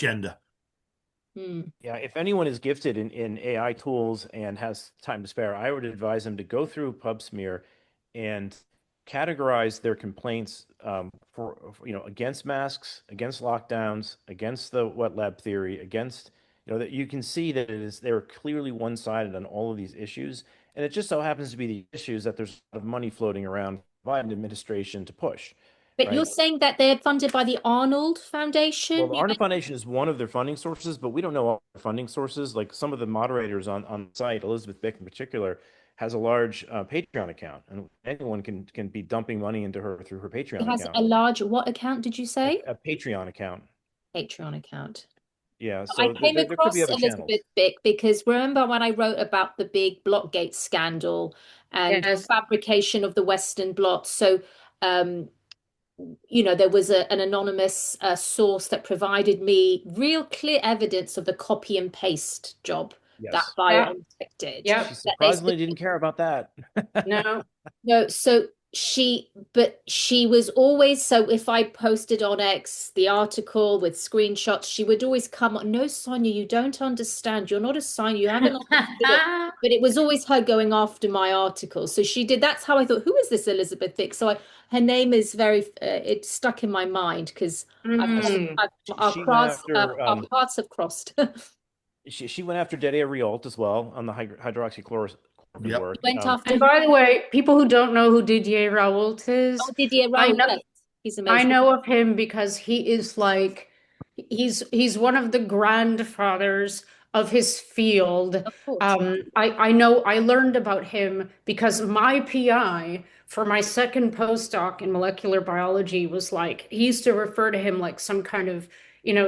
agenda. Yeah, if anyone is gifted in AI tools and has time to spare, I would advise them to go through PubSmear and categorize their complaints against masks, against lockdowns, against the wet lab theory, against that you can see that they're clearly one-sided on all of these issues, and it just so happens to be the issues that there's a lot of money floating around by Biden administration to push, But you're right? saying that they're funded by the Arnold Well, Foundation? the Arna Foundation is one of their funding sources, but we don't know all their funding sources. Like some of the moderators on the site, Elizabeth Bick in particular, has a large Patreon account, and anyone can be dumping money into her through her It Patreon has account, a large, what account did you say? a Patreon account. Patreon account. Yeah, I so came there could be across other Elizabeth channels. Bick because remember when I wrote about the big Blockgate scandal and Yes. fabrication of the Western blot? So, um, there was an anonymous source that provided me real clear evidence of the copy and paste job that Yes, Yeah. BioNTech did. she Yep. That they surprisingly didn't care about that. No. No, so but she was always, so if I posted on X the article with screenshots, she would always come on, no, Sonia, you don't understand. You're not a sign, you haven't understood it. But it was always her going after my article. So she did, that's how I thought, who is this Elizabeth Vick? Her name is it stuck in my mind because Mm. She went after our paths have crossed. she went after Delia Rialt as well on the hydroxychloroquine Yep. work. Went after And by the way, people who don't know who Didier Raoult is, Didier I Raoult. know Yes, he's I amazing. know of him because he is like he's one of the grandfathers of his field. Of course. I know I learned about him because my PI for my second postdoc in molecular biology was like he used to refer to him like some kind of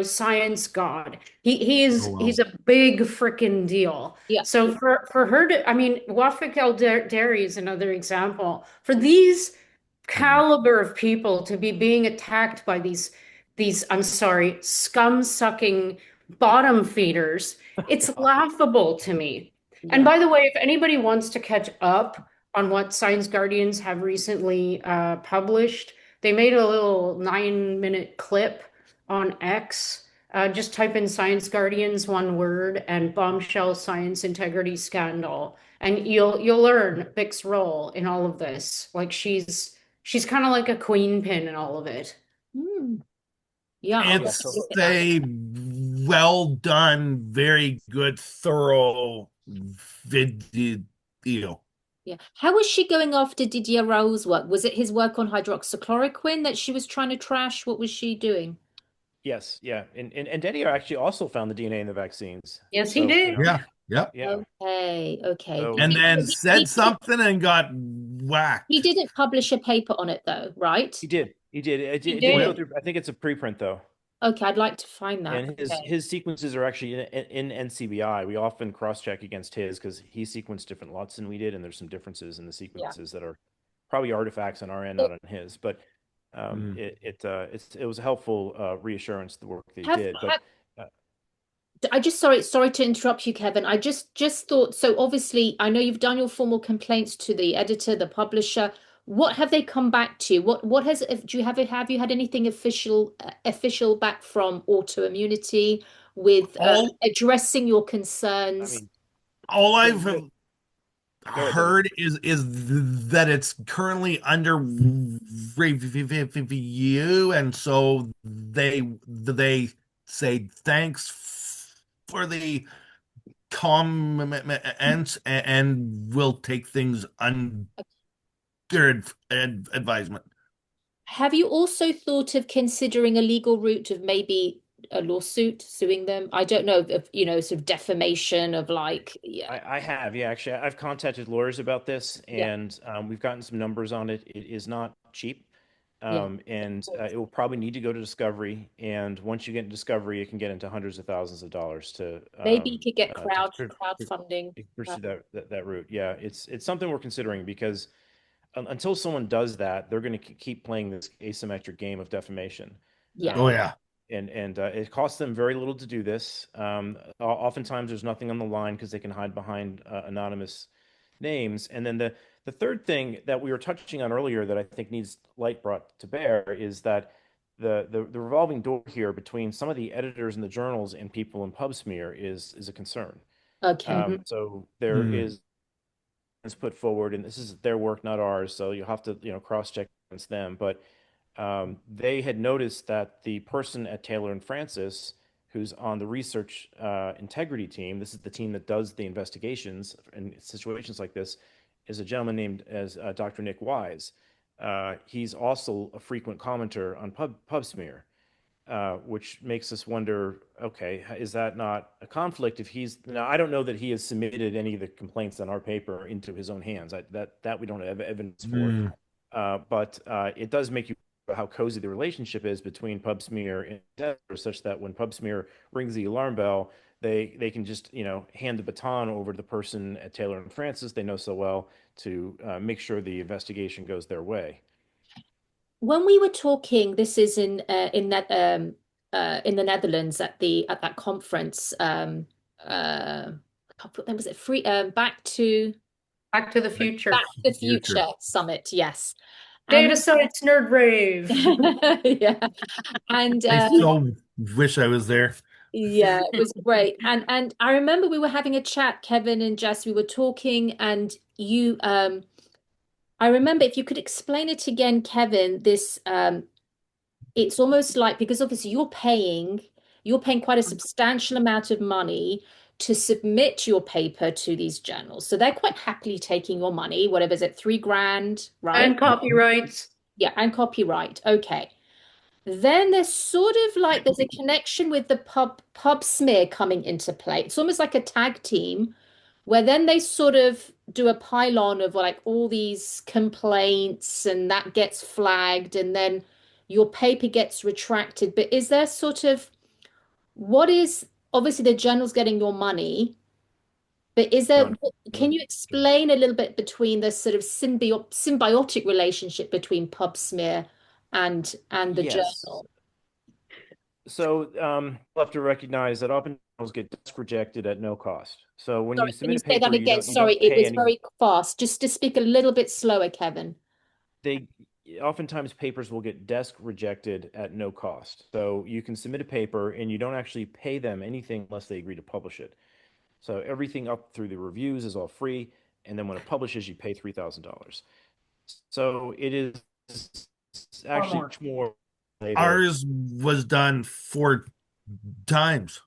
science god. Oh He's well. a big freaking deal. Yeah. So for her to, I mean, Wafik El-Dari is another example. For these Mhm. caliber of people to be being attacked by these I'm sorry, scum-sucking bottom feeders, it's laughable to me. And Yeah. by the way, if anybody wants to catch up on what Science Guardians have recently published, they made a little 9-minute clip on X. Just type in Science Guardians, one word, and bombshell science integrity scandal, and you'll learn Vic's role in all of this. Like she's kind of like a queen pin in all of it. Hmm. Yeah, I'll Yeah, definitely It's look at that. a well done, very good, thorough video. Yeah. How was she going after Didier Raoult's work? Was it his work on hydroxychloroquine that she was trying to trash? What was she doing? yes, yeah, and Delia actually also found the DNA in the vaccines. Yes, he So did. Yeah. Yep. yeah, Okay, okay. so And then He said something and got whacked. didn't publish a paper on it though, right? he did. He It didn't go did. through. I think it's a preprint though. Okay, I'd like to find that. And his Okay. his sequences are actually in NCBI. We often cross-check against his because he sequenced different lots than we did, and there's some differences in the Yeah. sequences that are probably artifacts on our end, So not on his. But Mhm. it was a helpful reassurance the work they have, did. But have uh, I just sorry to interrupt you, Kevin. I just thought so obviously I know you've done your formal complaints to the editor, the publisher. What have they come back to? What has do you have you had anything official back from Autoimmunity with All addressing your I concerns? mean, all I've the go ahead, David. heard is that it's currently under review, and so they say thanks for the comments and will take things under advisement. Have you also thought of considering a legal route of maybe a lawsuit, suing them? I don't know, of, sort of defamation of like, yeah, I have, yeah, actually, I've contacted lawyers about this, yeah, and we've gotten some numbers on it. It is not cheap, yeah. and it will probably need to go to discovery. And once you get into discovery, it can get into hundreds of thousands of dollars Maybe you could get to crowdfunding. pursue that route. Yeah, it's something we're considering because until someone does that, they're going to keep playing this asymmetric game of defamation. Yeah. Oh Um, yeah. and it costs them very little to do this. Oftentimes, there's nothing on the line because they can hide behind anonymous names. And then the third thing that we were touching on earlier that I think needs light brought to bear is that the revolving door here between some of the editors in the journals and people in PubSmear is a concern. Okay. So there Hmm. is put forward, and this is their work, not ours. So you'll have to, cross-check against them. But they had noticed that the person at Taylor and Francis, who's on the research integrity team, this is the team that does the investigations in situations like this, is a gentleman named as Dr. Nick Wise. He's also a frequent commenter on PubSmear, which makes us wonder, okay, is that not a conflict if he's now I don't know that he has submitted any of the complaints on our paper into his own hands. That we don't have evidence for. Hmm. But it does make you wonder how cozy the relationship is between PubSmear and Denver, such that when PubSmear rings the alarm bell, they can just hand the baton over to the person at Taylor and Francis they know so well to make sure the investigation goes their way. When we were talking, this is in the Netherlands at the at that conference. I can't put them. Was it free? Back to the Back future. Back to the to the future. Future Summit. Yes, and Data science nerd rave. yeah, and I so wish I was there. yeah, it was great. And I remember we were having a chat, Kevin and Jess. We were talking, and you I remember if you could explain it again, Kevin, this it's almost like because obviously you're paying quite a substantial amount of money to submit your paper to these journals. So they're quite happily taking your money, whatever is it, 3 grand, right? And copyrights. Yeah, and copyright. Okay. Then there's sort of like there's a connection with the pub smear coming into play. It's almost like a tag team where then they sort of do a pylon of like all these complaints and that gets flagged and then your paper gets retracted. But is there sort of what is obviously the journal's getting your money, but is there John, can you explain a little bit between the sort of symbiotic relationship between PubSmear and the yes. journal? So we'll have to recognize that often journals get desk rejected at no cost. So when Sorry, you can submit you a say that paper, again? you Sorry, don't it pay was any. very fast. Just to speak a little bit slower, Kevin. They oftentimes papers will get desk rejected at no cost. So you can submit a paper and you don't actually pay them anything unless they agree to publish it. So everything up through the reviews is all free, and then when it publishes, you pay $3,000. So it is Or actually more. much more later. Ours was done 4 times.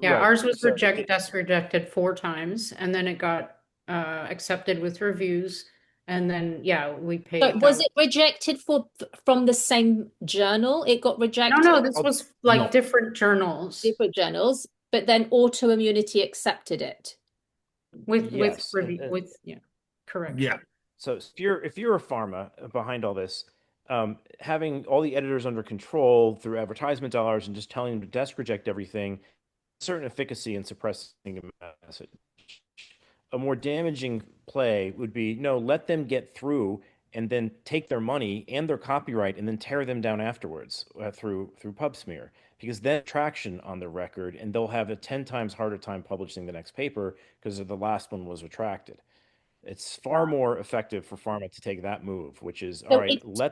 Yeah, Right. ours was So it, desk rejected 4 times, and then it got accepted with reviews, and then yeah, we So paid was them. it rejected from the same journal? It got No, rejected no, this Oh, was like no. different journals different journals, but then autoimmunity accepted it. with yes, review with yeah, correct. Yeah. so if you're a pharma behind all this, having all the editors under control through advertisement dollars and just telling them to desk reject everything, certain efficacy in suppressing a message. A more damaging play would be no, let them get through and then take their money and their copyright and then tear them down afterwards through PubSmear. because then traction on the record, and they'll have a 10 times harder time publishing the next paper because the last one was retracted. It's far more effective for pharma to take that move, which is, all So right, it's let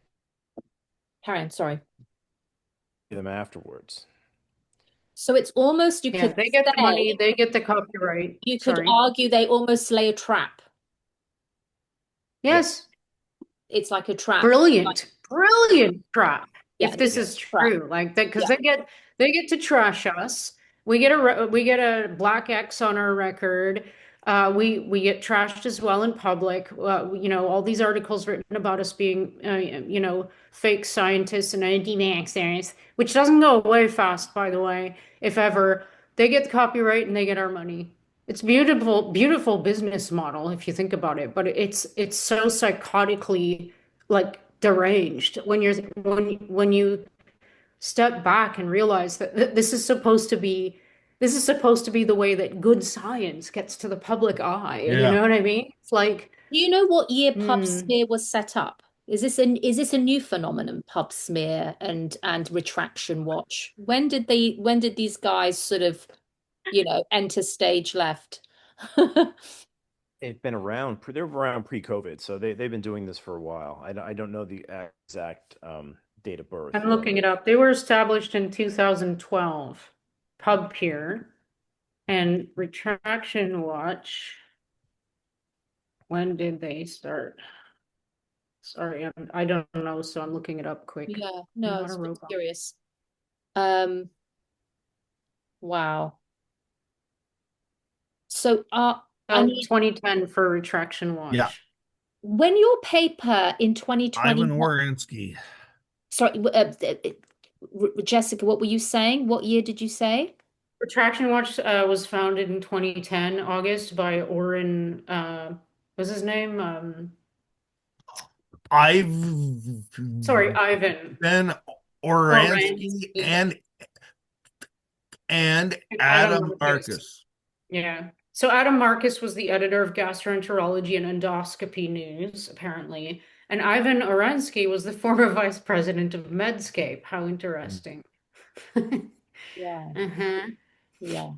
Karen, sorry. them afterwards. So it's almost you Yeah, could they get the money, say they get the copyright. you could Sorry. argue they almost lay a trap. Yeah. Yes. It's like a trap. Like, Brilliant trap. yeah, If this Yeah. is trap. true, like that, because Yeah. they get to trash us. We get a black X on our record. We get trashed as well in public. All these articles written about us being fake scientists and anti-vaxxers, which doesn't go away fast, by the way. If ever they get the copyright and they get our money. It's beautiful, beautiful business model if you think about it, but it's so psychotically like deranged when you step back and realize that this is supposed to be the way that good science gets to the public eye. You Yeah. know what I mean? It's like, Do you know what year pub hmm. smear was set up? Is this a new phenomenon, pub smear and retraction watch? When did these guys sort of, enter stage left? They've been around, they're around pre-COVID, so they've been doing this for a while. I don't know the exact date of birth. I'm looking it up. They were established in 2012. PubPeer and Retraction Watch. When did they start? Sorry, I don't know, so I'm looking it up quick. Yeah, I'm no, not a it's just robot. curious. Wow. So, I mean, 2010 for Retraction Yeah. Watch. when your paper in Ivan 2021, Warinsky. sorry, Jessica, what were you saying? What year did you say? Retraction Watch was founded in 2010, August, by Oren, what's his name? I've Sorry, Ivan. been Oransky Oransky. and Adam Adam Marcus. Marcus. Yeah. So Adam Marcus was the editor of Gastroenterology and Endoscopy News, apparently. And Ivan Oransky was the former vice president of Medscape. How interesting. Yeah, Uh-huh. yeah.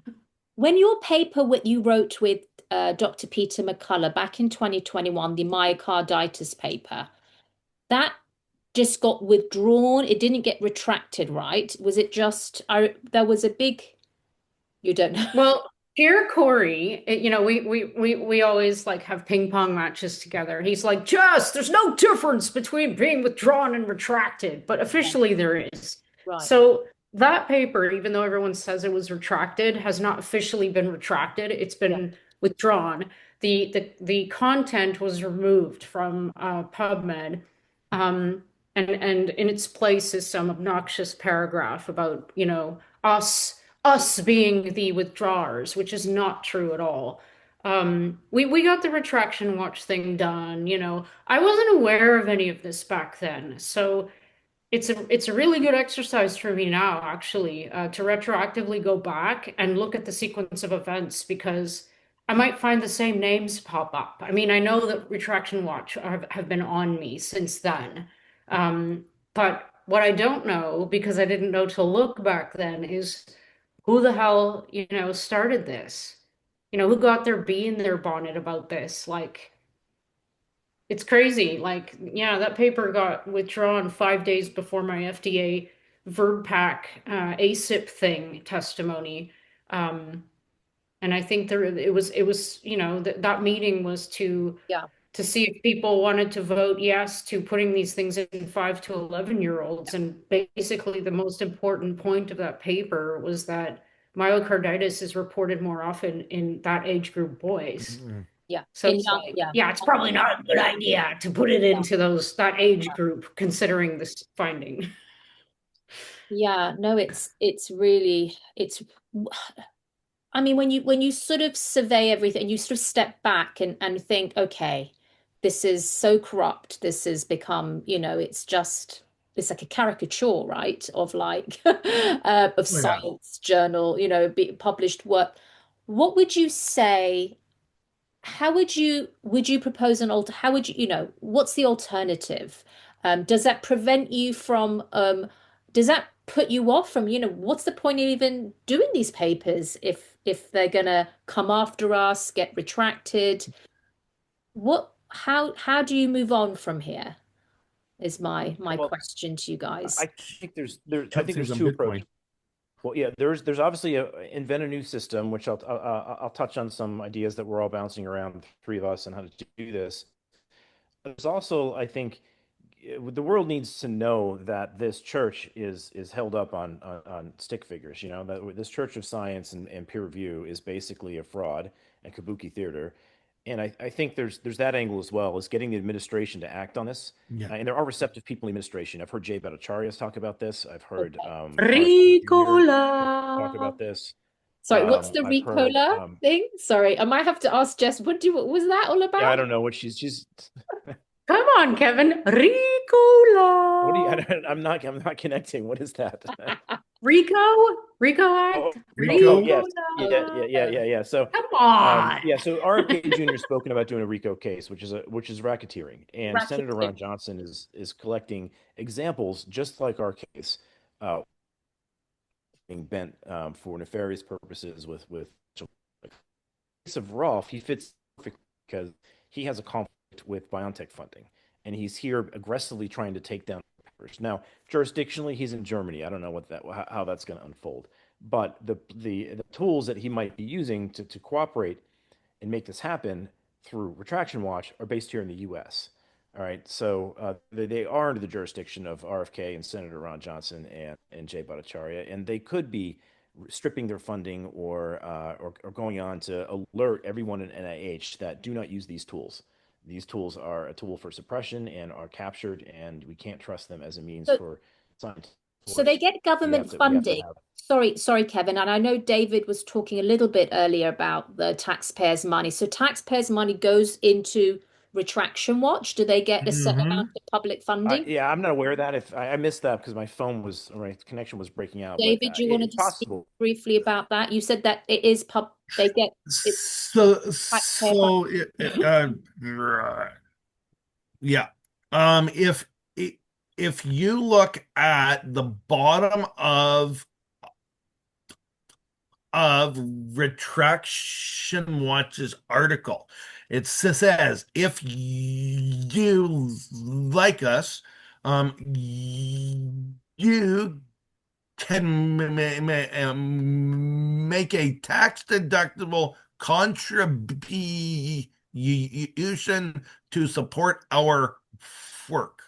When your paper what you wrote with Dr. Peter McCullough back in 2021, the myocarditis paper, that just got withdrawn. It didn't get retracted, right? Was it just there was a big, you don't know. Well, Pierre Corey, we always like have ping pong matches together. He's like, Jess, there's no difference between being withdrawn and retracted, but officially there is. Right. So that paper, even though everyone says it was retracted, has not officially been retracted. It's Yeah. been withdrawn. The content was removed from PubMed. And in its place is some obnoxious paragraph about, us being the withdrawers, which is not true at all. We got the retraction watch thing done, I wasn't aware of any of this back then. So it's a really good exercise for me now, actually, to retroactively go back and look at the sequence of events because I might find the same names pop up. I mean, I know that Retraction Watch have been on me since then. But what I don't know, because I didn't know to look back then, is who the hell, started this? Who got their bee in their bonnet about this? Like, it's crazy. Like, yeah, that paper got withdrawn 5 days before my FDA verb pack ASIP thing testimony. And I think it was that meeting was Yeah. to see if people wanted to vote yes to putting these things in 5 to 11-year-olds. And basically, the most important point of that paper was that myocarditis is reported more often in that age group boys. Yeah. So it's like, Yeah. yeah, it's probably not a good idea to put it into that age group, considering this finding. Yeah, no, it's really I mean when you sort of survey everything, you sort of step back and think, okay, this is so corrupt. This has become, it's like a caricature, right? Of like of Oh, yeah. science journal, published work. What would you say? How would you propose an alter? How would you, what's the alternative? Does that prevent you from does that put you off from, what's the point of even doing these papers if they're gonna come after us, get retracted? How do you move on from here? Is my Well, question to you guys. I think I think Gypsies there's on two approaches. Bitcoin. Well, yeah, there's obviously a invent a new system, which I'll touch on some ideas that we're all bouncing around, the three of us, and how to do this. There's also, I think, the world needs to know that this church is held up on stick figures. You know that this church of science and peer review is basically a fraud and kabuki theater. And I think there's that angle as well, is getting the administration to act on this. Yeah. And there are receptive people in the administration. I've heard Jay Bhattacharya talk about this. I've heard Okay. RFK Jr. talk Ricola. about this. Sorry, what's the I've heard Ricola thing? Sorry, I might have to ask Jess. What was that all yeah, I about? don't know what she's Come on, Kevin. what do you Ricola. I'm not connecting. What is that? Rico? Rico Oh, Act? oh Rico. yes. Yeah, Ricola. yeah, yeah, yeah, yeah. So Come on. yeah, so RFK Jr. has spoken about doing a RICO case, which is racketeering. And Senator Racketeering. Ron Johnson is collecting examples just like our case, uh, being bent for nefarious purposes with case of Rolf, he fits perfect because he has a conflict with BioNTech funding, and he's here aggressively trying to take down papers. Now, jurisdictionally, he's in Germany. I don't know how that's going to unfold, but the tools that he might be using to cooperate and make this happen through Retraction Watch are based here in the U.S. All right, so they are under the jurisdiction of RFK and Senator Ron Johnson and Jay Bhattacharya, and they could be stripping their funding or going on to alert everyone in NIH that do not use these tools. These tools are a tool for suppression and are captured, and we can't trust them as a means So, for science. so they get government We have to funding. have. Sorry, Kevin, and I know David was talking a little bit earlier about the taxpayers' money. So taxpayers' money goes into Retraction Watch. Do they get a certain Hmm. amount of public funding? Yeah, I'm not aware of that. If I missed that because my connection was breaking out, but David, you wanted it's to speak possible. briefly about that? You said that it is they get it's So, taxpayer money. so yeah. If if you look at the bottom of Retraction Watch's article, it says if you like us, you can make a tax deductible contribution to support our work.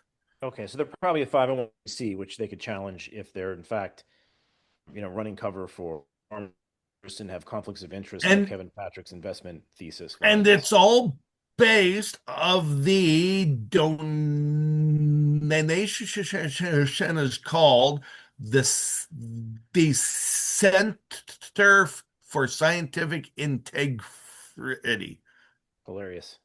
Okay, so they're probably a 501c, which they could challenge if they're in fact, running cover for harmers and have conflicts of interest, like And Kevin Patrick's investment thesis it's warns. all based of the donation is called the Center for Scientific Integrity. Hilarious.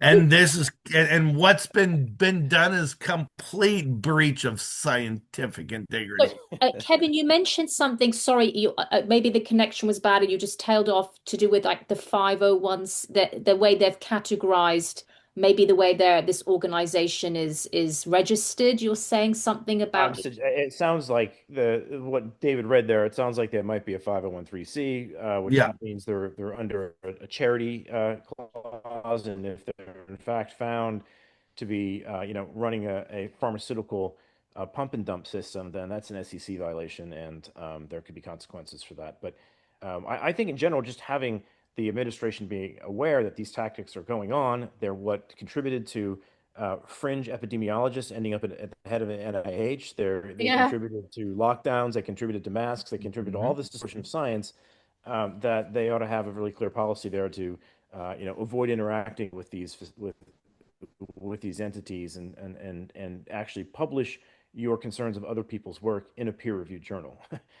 And this is and what's been done is complete breach of scientific So, integrity. Kevin, you mentioned something. Sorry, maybe the connection was bad and you just tailed off to do with like the 501s, the way they've categorized, maybe the way this organization is registered. You're saying something about It sounds like what David read there. It sounds like that might be a 501c, which Yeah. means they're under a charity clause, and if they're in fact found to be running a pharmaceutical pump and dump system, then that's an SEC violation, and there could be consequences for that. But I think in general, just having the administration being aware that these tactics are going on, they're what contributed to fringe epidemiologists ending up at the head of the NIH. They yeah. contributed to lockdowns. They contributed to masks. They contributed to all this distortion of science. That they ought to have a really clear policy there to, avoid interacting with these entities and actually publish your concerns of other people's work in a peer-reviewed journal,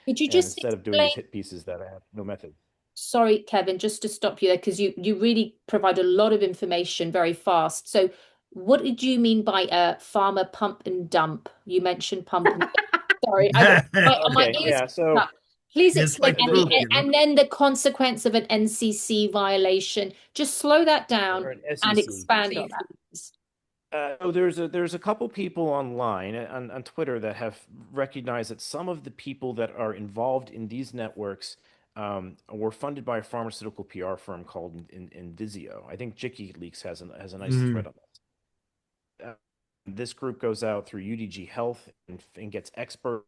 Could you and just instead of doing explain? these hit pieces that have no method. Sorry, Kevin, just to stop you there, because you really provide a lot of information very fast. So, what did you mean by pharma pump and dump? You mentioned pump and dump. Sorry, my Okay, ears yeah. picked So up. Please It's explain, like and poop, you know. and then the consequence of an NCC violation. Just slow that down or an and SEC. expand on that, please. So there's a couple people online on Twitter that have recognized that some of the people that are involved in these networks were funded by a pharmaceutical PR firm called Invisio. I think Jicky Leaks has a nice thread Mm. on that. This group goes out through UDG Health and gets expert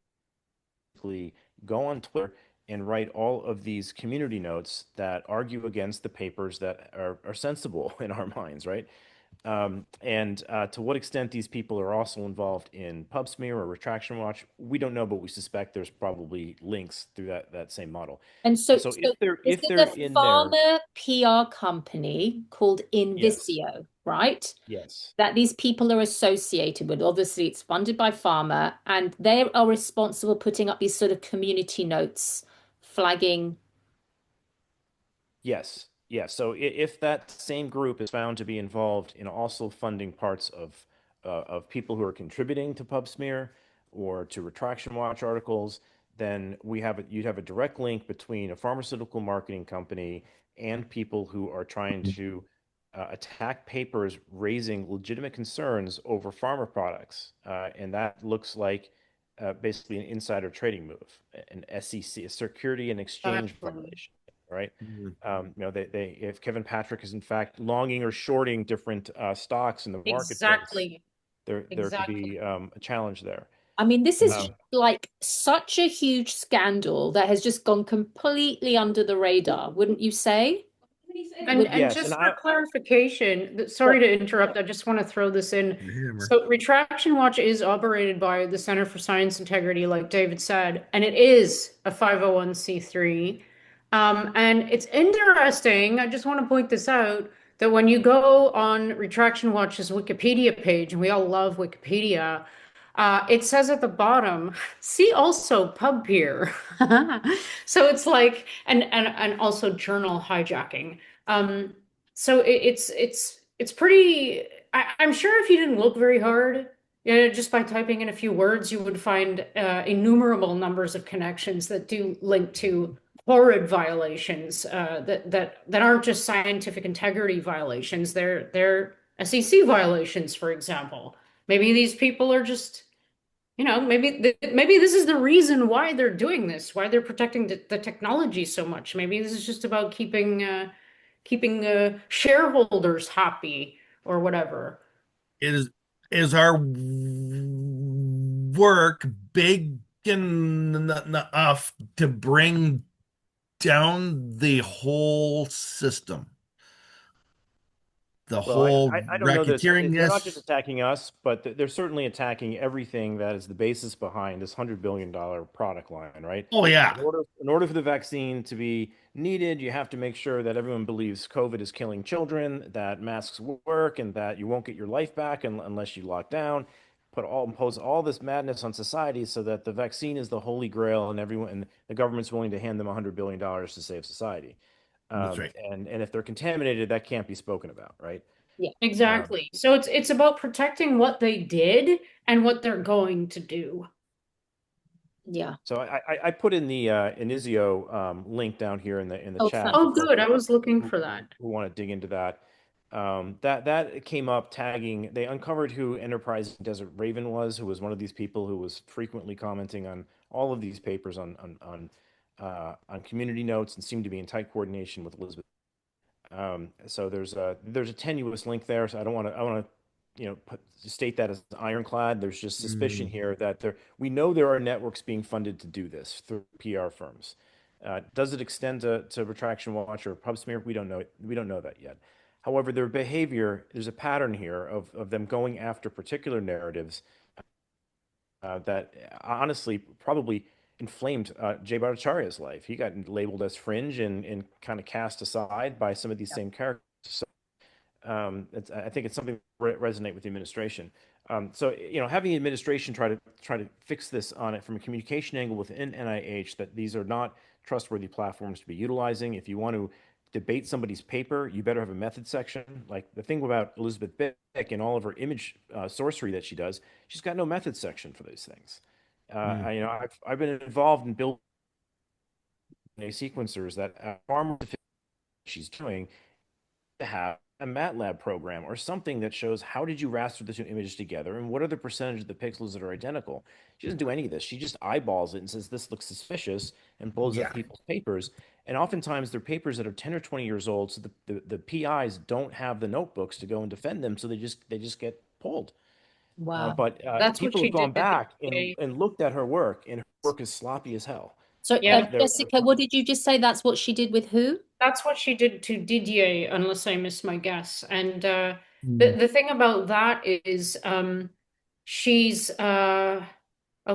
go on Twitter and write all of these community notes that argue against the papers that are sensible in our minds, right? And to what extent these people are also involved in PubSmear or Retraction Watch, we don't know, but we suspect there's probably links through that same model. And so, So so this if is they're a in there, pharma PR company called yes, Invisio, right? yes, That these people are associated with. Obviously, it's funded by pharma, and they are responsible putting up these sort of community notes flagging. yes, yes. So if that same group is found to be involved in also funding parts of people who are contributing to PubSmear or to Retraction Watch articles, then you'd have a direct link between a pharmaceutical marketing company and people who are trying to attack papers raising legitimate concerns over pharma products, and that looks like basically an insider trading move, an SEC, a Security and Exchange Exactly. violation, right? Mm. They if Kevin Patrick is in fact longing or shorting different stocks in the marketplace, Exactly. there could Exactly. be a challenge there. I mean, this is Mm. just Um, like such a huge scandal that has just gone completely under the radar, wouldn't you say? Would And yes, and just for clarification, sorry to interrupt, I just want to throw this in. Hammer. So Retraction Watch is operated by the Center for Science Integrity, like David said, and it is a 501(c)(3). And it's interesting, I just want to point this out, that when you go on Retraction Watch's Wikipedia page, and we all love Wikipedia, it says at the bottom, see also PubPeer. So it's like, and also journal hijacking. Um, so it's pretty. I'm sure if you didn't look very hard, just by typing in a few words, you would find innumerable numbers of connections that do link to horrid violations that aren't just scientific integrity violations. They're SEC violations, for example. Maybe these people are just, maybe this is the reason why they're doing this, why they're protecting the technology so much. Maybe this is just about keeping shareholders happy or whatever. Is our work big enough to bring down the whole system, the Well, whole I don't know this. racketeering? They're not just Yes. attacking us, but they're certainly attacking everything that is the basis behind this $100 billion product line, right? Oh yeah. In order for the vaccine to be needed, you have to make sure that everyone believes COVID is killing children, that masks work, and that you won't get your life back unless you lock down. Impose all this madness on society so that the vaccine is the holy grail, and everyone and the government's willing to hand them $100 billion to save society. That's right. And if they're contaminated, that can't be spoken about, right? Yeah, Um, Exactly. So it's about protecting what they did and what they're going to do. yeah. so I put in the Inizio link down here in the Oh, chat for Oh, folks good. I was looking who, for that. who want to dig into that. That came up tagging. They uncovered who Enterprise Desert Raven was, who was one of these people who was frequently commenting on all of these papers on community notes and seemed to be in tight coordination with Elizabeth. So there's a tenuous link there. So I want to state that as ironclad. There's just suspicion Mm. here that we know there are networks being funded to do this through PR firms. Does it extend to Retraction Watch or PubSmear? We don't know. We don't know that yet. However, their behavior, there's a pattern here of them going after particular narratives that honestly probably inflamed Jay Bhattacharya's life. He got labeled as fringe and kind of cast aside by some of these same characters. So I think it's something that resonate with the administration. So having the administration try to fix this on it from a communication angle within NIH, that these are not trustworthy platforms to be utilizing. If you want to debate somebody's paper, you better have a method section. Like the thing about Elizabeth Bick and all of her image sorcery that she does, she's got no method section for these things. Mm. I've been involved in building sequencers that are far more efficient than she's doing to have a MATLAB program or something that shows how did you raster the two images together and what are the percentage of the pixels that are identical. She doesn't do any of this. She just eyeballs it and says this looks suspicious and blows up Yeah. people's papers. And oftentimes they're papers that are 10 or 20 years old, so the PIs don't have the notebooks to go and defend them, so they just get pulled. Wow. But That's what people she have did gone to back DJ. and looked at her work, and her work is sloppy as hell. So, Yeah, They're Jessica, what did you just say? That's what she did with who? that's what she did to Didier, unless I missed my guess. And Mm. the thing about that is she's oh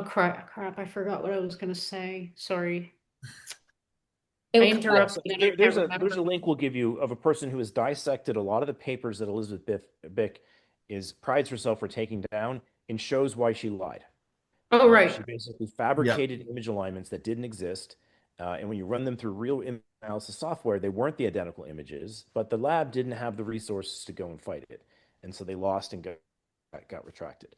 crap, I forgot what I was gonna say. Sorry. I It'll come back. Yeah, interrupted so and I can't there's remember. a link we'll give you of a person who has dissected a lot of the papers that Bick is prides herself for taking down and shows why she lied. Oh, She right. basically Yeah. fabricated image alignments that didn't exist, and when you run them through real image analysis software, they weren't the identical images, but the lab didn't have the resources to go and fight it, and so they lost and got retracted.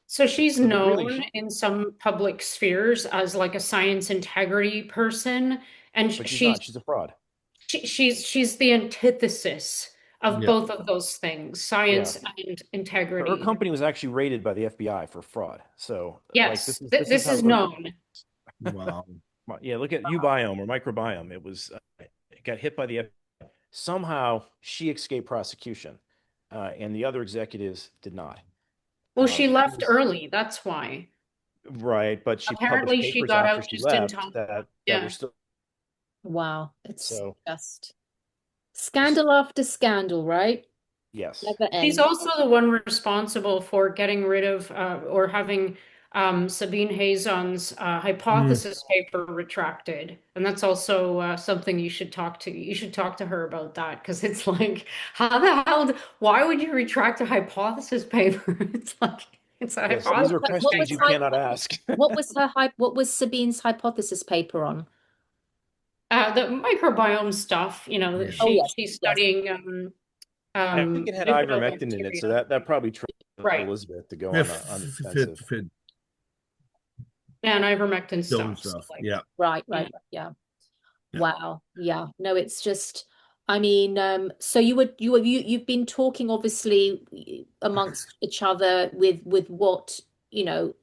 So she's So they really, known in some public spheres as like a science integrity person, and but she's not. She's a fraud. she's the antithesis of Yeah. both of those things, Yeah. science and Her integrity. company was actually raided by the FBI for fraud. So, like, Yes, this is th this is this how is her. known. Wow. Yeah, look at ubiome or microbiome. It got hit by the FBI. Somehow she escaped prosecution, and the other executives did not. Well, she She left was early, that's why. right, but she published Apparently, she papers got after out she just in left time. that were Yeah. still Wow. It's so. just scandal after scandal, right? Yes, Never She's end. also the one responsible for getting rid of or having Sabine Hazon's Mm. hypothesis paper retracted. And that's also something you should talk to her about that because it's like, how the hell, why would you retract a hypothesis paper? It's like, it's a yes, What these was are hypothesis her, what questions was you paper. cannot ask. what was Sabine's hypothesis paper on? The microbiome stuff, you know, that Yeah. Oh yes, she's yes. studying I think it had ivermectin in it, so bifidobacteria. that probably triggered Right. Elizabeth to go Yeah. on the Fit, defensive. fit, And ivermectin film stuff. So stuff. like, Yeah. Right, yeah. right, yeah. Yeah. Wow. Yeah. No, it's just, I mean, so you've been talking obviously amongst each other with what, you know,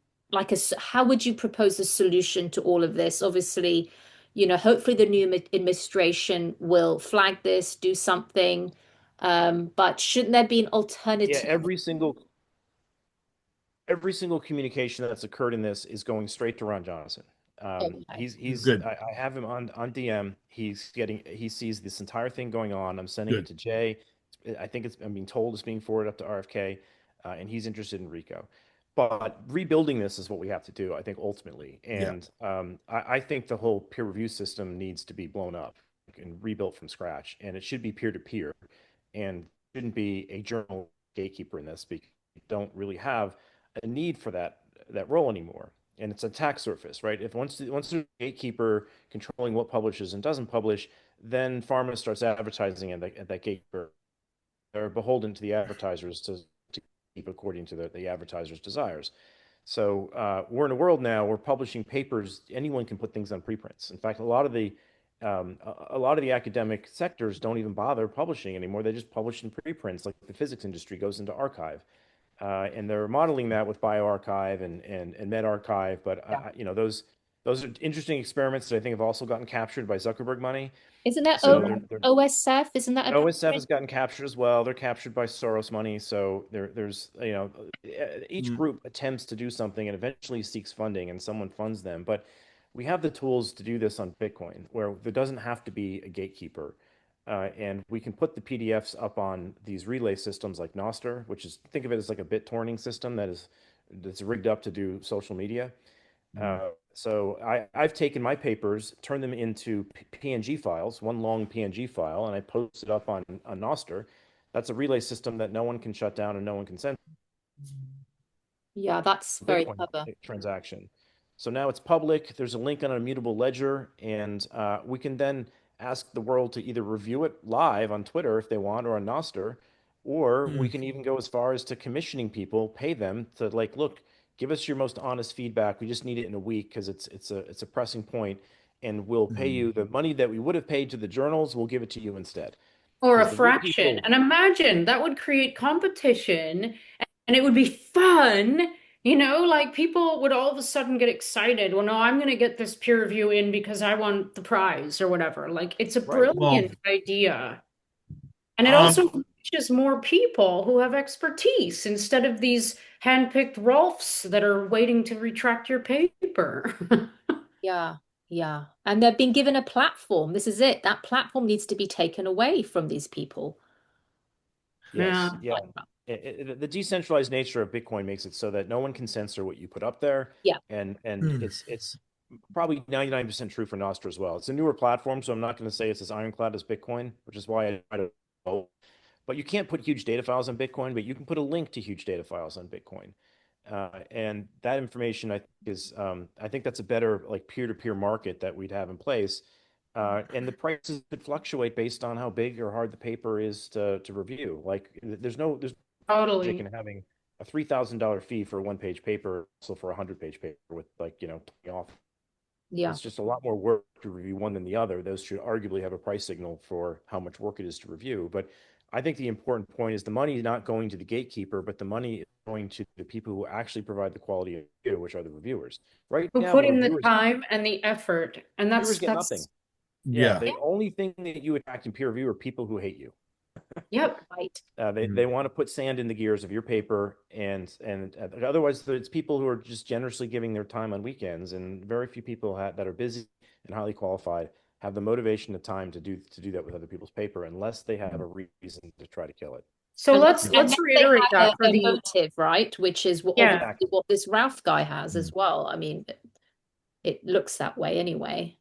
how would you propose a solution to all of this? Obviously, hopefully the new administration will flag this, do something. But shouldn't there be an Yeah, alternative? every single communication that's occurred in this is going straight to Ron Johnson. Okay. Good. I have him on DM. He sees this entire thing going on. I'm sending it Good. to Jay. I'm being told it's being forwarded up to RFK, and he's interested in Rico. But rebuilding this is what we have to do, I think, ultimately. Yeah. And I think the whole peer review system needs to be blown up and rebuilt from scratch. And it should be peer to peer, and shouldn't be a journal gatekeeper in this because we don't really have a need for that role anymore. And it's an attack surface, right? If once there's a gatekeeper controlling what publishes and doesn't publish, then pharma starts advertising at that gatekeeper. They're beholden to the advertisers to keep according to the advertisers' desires. So we're in a world now where publishing papers, anyone can put things on preprints. In fact, a lot of the academic sectors don't even bother publishing anymore. They just publish in preprints, like the physics industry goes into archive. And they're modeling that with bioRxiv and medRxiv. But Yeah. Those are interesting experiments that I think have also gotten captured by Zuckerberg money. Isn't that So they're OSF? Isn't that a OSF preprint? has gotten captured as well. They're captured by Soros money. So there's each Mm. group attempts to do something and eventually seeks funding, and someone funds them. But we have the tools to do this on Bitcoin, where there doesn't have to be a gatekeeper. And we can put the PDFs up on these relay systems like Nostr, which is, think of it as like a bit torrenting system that's rigged up to do social media. Mm. So I've taken my papers, turned them into PNG files, one long PNG file, and I post it up on Nostr. That's a relay system that no one can shut down and no one can censor. Yeah, that's very Bitcoin clever. transaction. So now it's public. There's a link on an immutable ledger, and we can then ask the world to either review it live on Twitter if they want, or on Nostr, or we Mm. can even go as far as to commissioning people, pay them to like, look, give us your most honest feedback. We just need it in a week because it's a pressing point, and we'll pay Mm. you the money that we would have paid to the journals. We'll give it to you instead. Or a because the real fraction. people, And imagine that would create competition and it would be fun. Like people would all of a sudden get excited. Well, no, I'm going to get this peer review in because I want the prize or whatever. Like it's a right? Well, brilliant idea. And it um, also reaches more people who have expertise instead of these handpicked Rolfs that are waiting to retract your paper. Yeah, yeah. And they've been given a platform. This is it. That platform needs to be taken away from these people. Yes, Yeah. yeah. The decentralized nature of Bitcoin makes it so that no one can censor what you put up there, Yeah. and hmm. it's probably 99% true for Nostr as well. It's a newer platform, so I'm not going to say it's as ironclad as Bitcoin, which is why I don't know. But you can't put huge data files on Bitcoin, but you can put a link to huge data files on Bitcoin. And that information, I think, is I think that's a better like peer-to-peer market that we'd have in place. And the prices could fluctuate based on how big or hard the paper is to review. Like there's logic Totally. in having a $3,000 fee for a one-page paper, also for a 100-page paper with like off. Yeah. It's just a lot more work to review one than the other. Those should arguably have a price signal for how much work it is to review. But I think the important point is the money is not going to the gatekeeper, but the money is going to the people who actually provide the quality of review, which are the reviewers. Right Who now, put in the time and the effort. And reviewers get nothing. that's Yeah, Yeah. the only thing that you attract in peer review are people who hate you. yep. Right. They want to put sand in the gears of your paper, and otherwise it's people who are just generously giving their time on weekends, and very few people that are busy and highly qualified have the motivation and time to do that with other people's paper unless they have a reason to try to kill it. So let's Unless let's they reiterate have that for a the motive, right? Which is what yeah. obviously what this Ralph guy has as well. I mean, it looks that way anyway.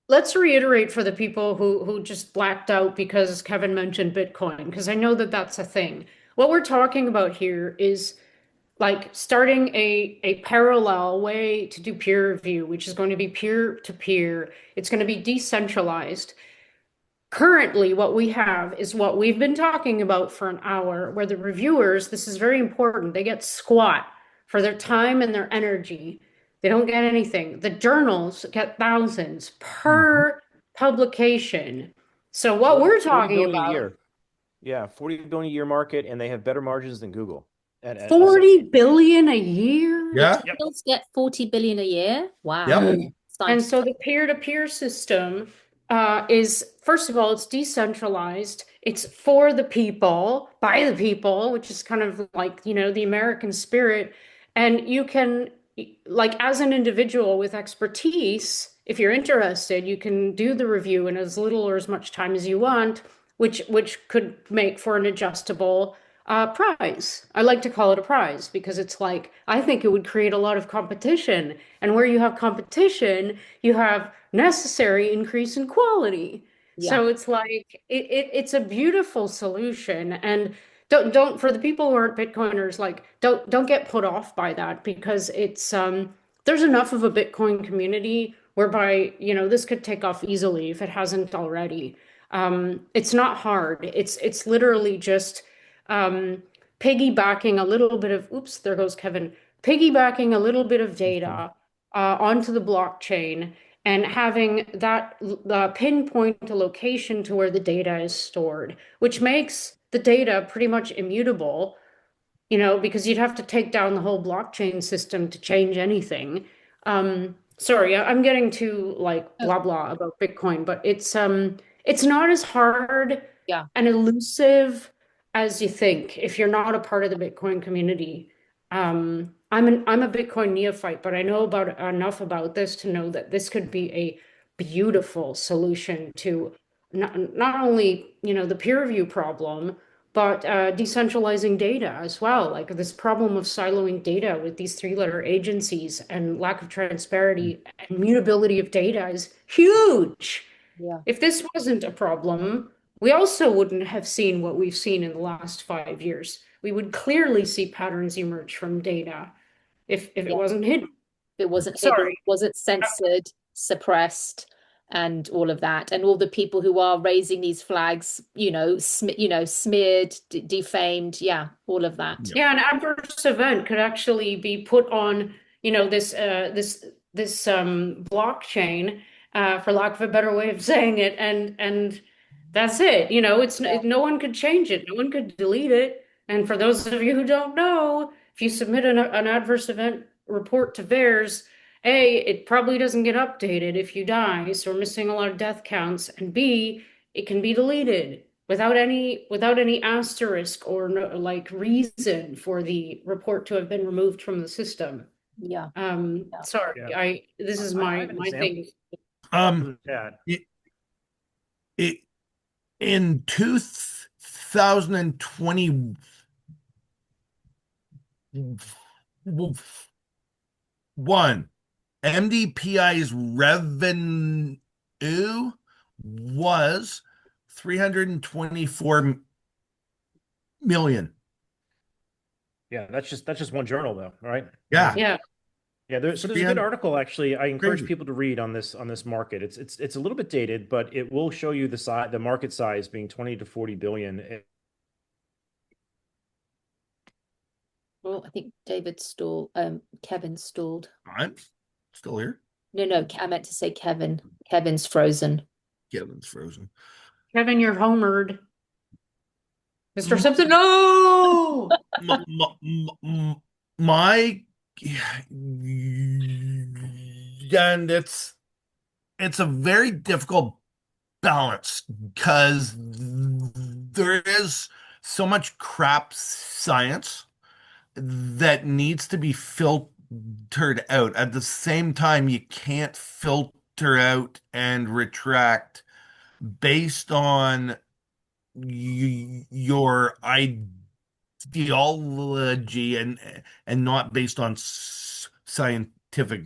Let's reiterate for the people who just blacked out because Kevin mentioned Bitcoin, because I know that that's a thing. What we're talking about here is like starting a parallel way to do peer review, which is going to be peer to peer. It's going to be decentralized. Currently, what we have is what we've been talking about for an hour, where the reviewers, this is very important, they get squat for their time and their energy. They don't get anything. The journals get thousands Mhm. per publication. So what 40, we're 40 talking billion a about, year. Yeah, 40 billion a year market, and they have better margins than Google. At also, 40 billion a year? The Yeah. yep. journals get 40 billion a year. Wow. Yep. And Scientists. so the peer-to-peer system is, first of all, it's decentralized. It's for the people, by the people, which is kind of like, the American spirit. And you can, like, as an individual with expertise, if you're interested, you can do the review in as little or as much time as you want, which could make for an adjustable prize. I like to call it a prize because it's like, I think it would create a lot of competition. And where you have competition, you have necessary increase in quality. Yeah. So it's like it's a beautiful solution. And don't for the people who aren't Bitcoiners, like don't get put off by that because it's there's enough of a Bitcoin community whereby, this could take off easily if it hasn't already. It's not hard. It's literally just um, piggybacking a little bit of, oops, there goes Kevin, piggybacking a little bit of data onto the blockchain and having that pinpoint a location to where the data is stored, which makes the data pretty much immutable, because you'd have to take down the whole blockchain system to change anything. Sorry, I'm getting too like Oh, blah blah about Bitcoin, but it's not as hard yeah. and elusive as you think if you're not a part of the Bitcoin community. I'm a Bitcoin neophyte, but I know about enough about this to know that this could be a beautiful solution to not only, the peer review problem, but decentralizing data as well. Like this problem of siloing data with these three-letter agencies and lack of transparency and mutability of data is huge. Yeah. If this wasn't a problem, we also wouldn't have seen what we've seen in the last 5 years. We would clearly see patterns emerge from data if it Yeah. wasn't hidden. It wasn't hidden, Sorry. wasn't censored, suppressed, and all of that. And all the people who are raising these flags, smeared, defamed, yeah, all of that. Yep. Yeah, an adverse event could actually be put on, this blockchain, for lack of a better way of saying it, and That's it. No one could change it. No one could delete it. And for those of you who don't know, if you submit an adverse event report to VAERS, A, it probably doesn't get updated if you die, so we're missing a lot of death counts, and B, it can be deleted without any asterisk or no, like reason for the report to have been removed from the system. Yeah. Sorry, Yeah. this is I my have an my thing. Um, example. it, it in 2021, MDPI's revenue was 324 million. Yeah, that's just one journal though, right? Yeah. Yeah. Yeah, so there's a good article actually. I encourage people to read on this market. It's a little bit dated, but it will show you the market size being 20 to 40 billion. Well, I think Kevin stalled. I'm still here. No, I meant to say Kevin. Kevin's frozen. Kevin's frozen. Kevin, you're homered. Mr. M- Simpson, no! My and it's a very difficult balance because there is so much crap science that needs to be filtered out. At the same time, you can't filter out and retract based on your ideology and not based on scientific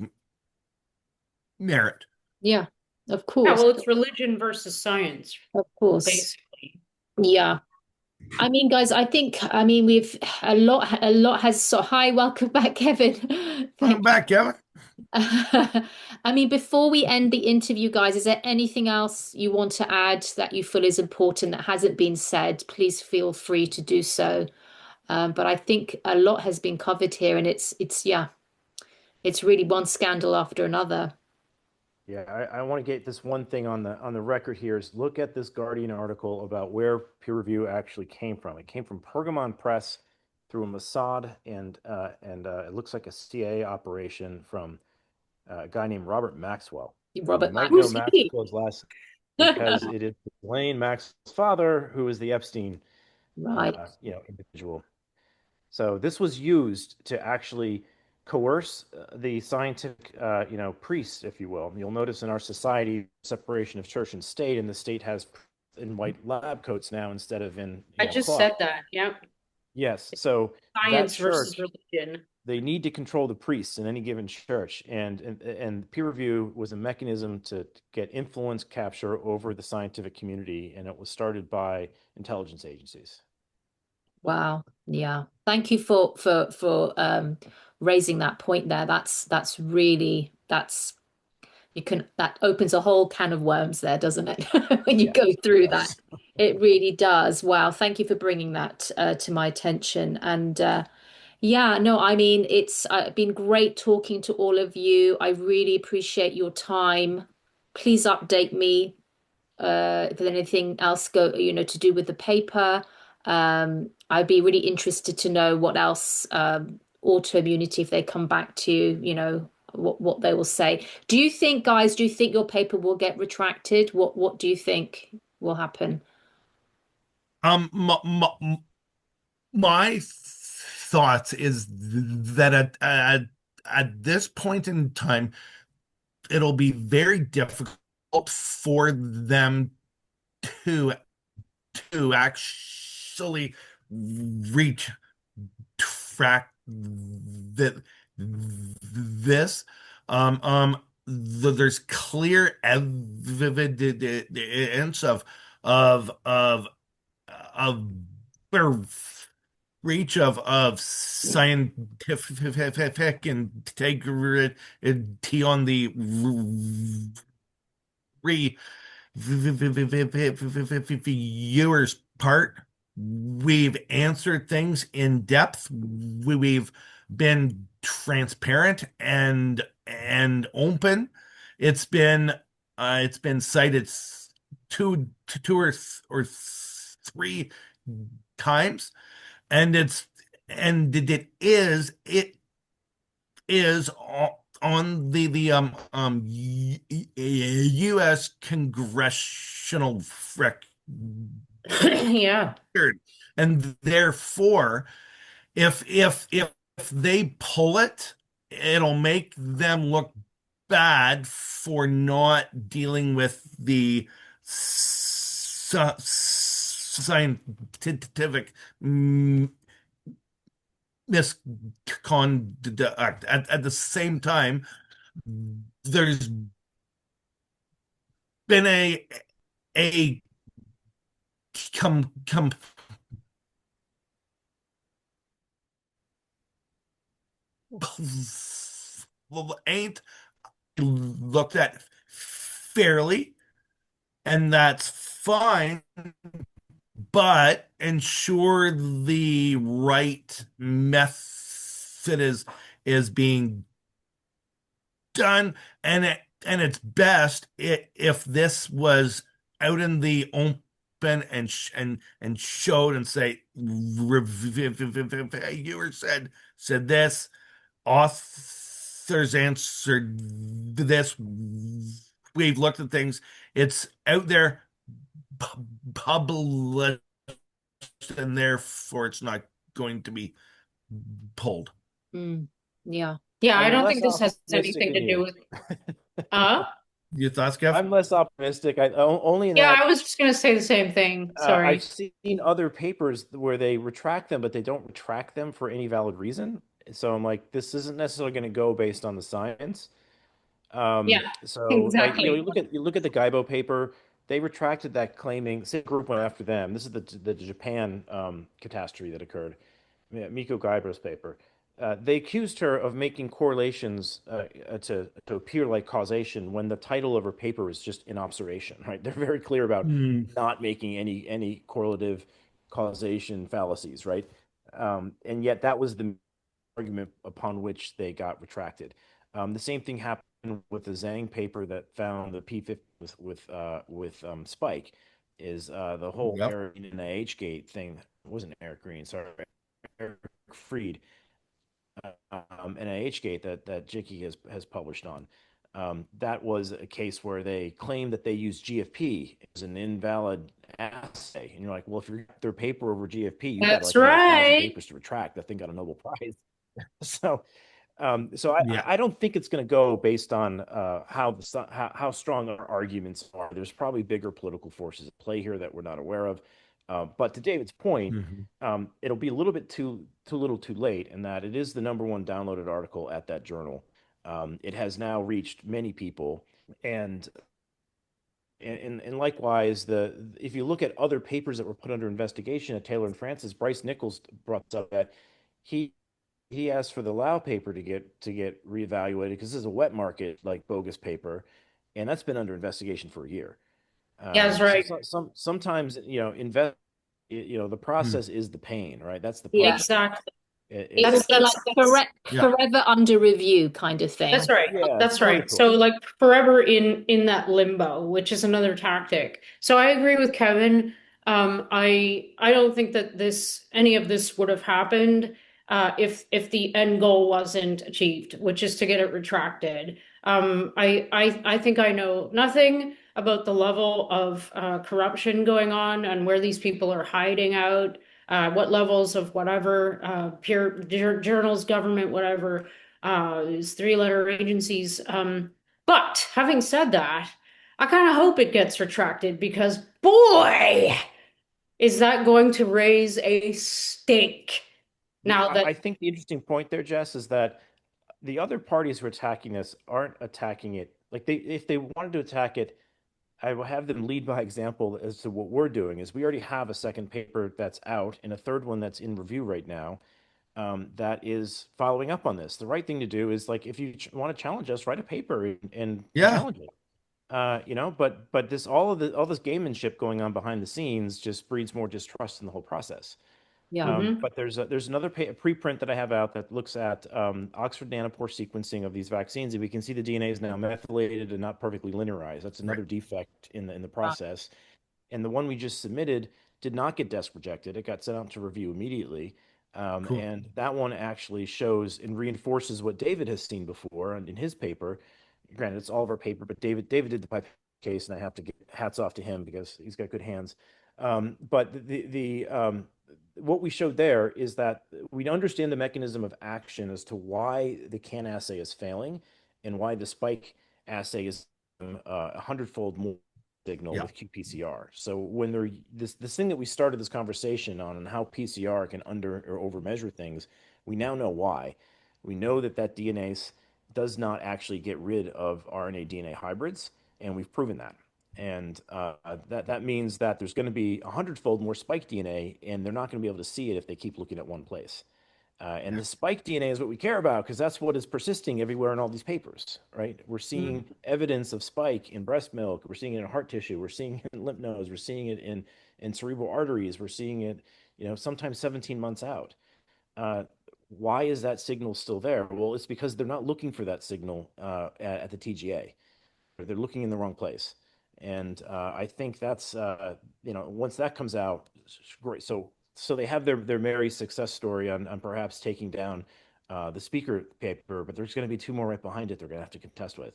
merit. Yeah, of Yeah, course. well, it's religion versus science, Of course. basically. Yeah. I mean, guys, we've a lot has so hi, welcome back, Kevin. Welcome Thank back, Kevin. I mean, before we end the interview, guys, is there anything else you want to add that you feel is important that hasn't been said? Please feel free to do so. But I think a lot has been covered here, and it's really one scandal after another. Yeah, I want to get this one thing on the record here is look at this Guardian article about where peer review actually came from. It came from Pergamon Press through a Mossad and it looks like a CIA operation from a guy named Robert Maxwell. You Robert might know Max. Who's he? Maxwell's last because it is Ghislaine Maxwell's father, who is the Epstein, Right. individual. So this was used to actually coerce the scientific, priests, if you will. You'll notice in our society separation of church and state, and the state has in white lab coats now instead of in I just cloth. said that. Yeah. Yes, so Science that versus church, religion. they need to control the priests in any given church, and peer review was a mechanism to get influence capture over the scientific community, and it was started by intelligence agencies. Wow. Yeah. Thank you for raising that point there. That's really that opens a whole can of worms there, doesn't it? When you Yes, go it through that. does. It really does. Wow. Thank you for bringing that to my attention. And yeah, no, I mean, it's been great talking to all of you. I really appreciate your time. Please update me if there's anything else to do with the paper. I'd be really interested to know what else autoimmunity, if they come back to, what they will say. Do you think your paper will get retracted? What do you think will happen? Um, my thoughts is that at this point in time, it'll be very difficult for them to actually retract this. There's clear evidence of breach of scientific integrity on the reviewer's part. We've answered things in depth. We've been transparent and open. It's been cited two or three times, and it is on the U.S. congressional Yeah. record, and therefore, if they pull it, it'll make them look bad for not dealing with the scientific misconduct. At the same time, there's been a complaint looked at fairly, and that's fine, but ensure the right method is being done, and it's best if this was out in the open and showed and say reviewer said this, authors answered this, we've looked at things, it's out there, published, and therefore it's not going to be pulled. Yeah. Yeah, I I'm don't less think this has optimistic anything than to do you. with uh Your thoughts, Kev? I'm less optimistic. Only in yeah, that I was just gonna say the same thing. I've Sorry. seen other papers where they retract them, but they don't retract them for any valid reason. So I'm like, this isn't necessarily going to go based on the science. Yeah, So like exactly. you look at the Gaibo paper, they retracted that claiming same group went after them. This is the Japan catastrophe that occurred. Yeah, Miko Gaibo's paper. They accused her of making correlations to appear like causation when the title of her paper is just in observation, right? They're very clear about Mm. not making any correlative causation fallacies, right? And yet that was the argument upon which they got retracted. The same thing happened with the Zhang paper that found the P50 with Spike. Is the whole Yep. Eric Green and IH gate thing? It wasn't Eric Green, sorry, Eric Freed, NIH gate that Jicky has published on. That was a case where they claimed that they used GFP as an invalid assay, and you're like, well, if you're their paper over GFP, you've got That's like another 1,000 right. papers to retract. That thing got a Nobel Prize. So, so Yeah. I don't think it's going to go based on how strong our arguments are. There's probably bigger political forces at play here that we're not aware of. But to David's point, Mhm. it'll be a little bit too little, too late, in that it is the number one downloaded article at that journal. It has now reached many people, and and likewise, if you look at other papers that were put under investigation at Taylor and Francis, Bryce Nichols brought up that he he asked for the Lau paper to get reevaluated because this is a wet market like bogus paper, and that's been under investigation for a year. Yeah, that's So, right. sometimes the Mm. process is the pain, right? That's the Yeah. punishment. Exactly. It's Basically, like Yeah. forever under review kind of That's thing. right. yeah, it's That's right. purgatory. So like forever in that limbo, which is another tactic. So I agree with Kevin. I don't think that any of this would have happened if the end goal wasn't achieved, which is to get it retracted. I think I know nothing about the level of corruption going on and where these people are hiding out, what levels of whatever, peer journals, government, whatever, these three-letter agencies. But having said that, I kind of hope it gets retracted because boy, is that going to raise a stink now that I think the interesting point there, Jess, is that the other parties who are attacking this aren't attacking it like if they wanted to attack it, I will have them lead by example as to what we're doing. Is we already have a second paper that's out and a third one that's in review right now, that is following up on this. The right thing to do is, like, if you want to challenge us, write a paper and Yeah. challenge it. But all this gamemanship going on behind the scenes just breeds more distrust in the whole process. Yeah. Hmm. But there's another preprint that I have out that looks at Oxford nanopore sequencing of these vaccines, and we can see the DNA is now methylated and not perfectly linearized. That's Right. another defect in the Right. process. And the one we just submitted did not get desk rejected. It got sent out to review immediately. Cool. And that one actually shows and reinforces what David has seen before and in his paper. Granted, it's all of our paper, but David did the pipe case, and I have to get hats off to him because he's got good hands. But what we showed there is that we understand the mechanism of action as to why the CAN assay is failing and why the spike assay is 100-fold more signal Yeah. with qPCR. So when they're this thing that we started this conversation on and how PCR can under or over measure things, we now know why. We know that DNA does not actually get rid of RNA DNA hybrids, and we've proven that. And that means that there's going to be 100-fold more spike DNA, and they're not going to be able to see it if they keep looking at one place. And Yeah. the spike DNA is what we care about because that's what is persisting everywhere in all these papers, right? We're seeing evidence of spike in breast milk. We're seeing it in heart tissue. We're seeing it in lymph nodes. We're seeing it in cerebral arteries. We're seeing it, sometimes 17 months out. Why is that signal still there? Well, it's because they're not looking for that signal at the TGA. They're looking in the wrong place. And I think that's, once that comes out, great. So they have their merry success story on perhaps taking down the Speicher paper, but there's going to be two more right behind it they're going to have to contest with.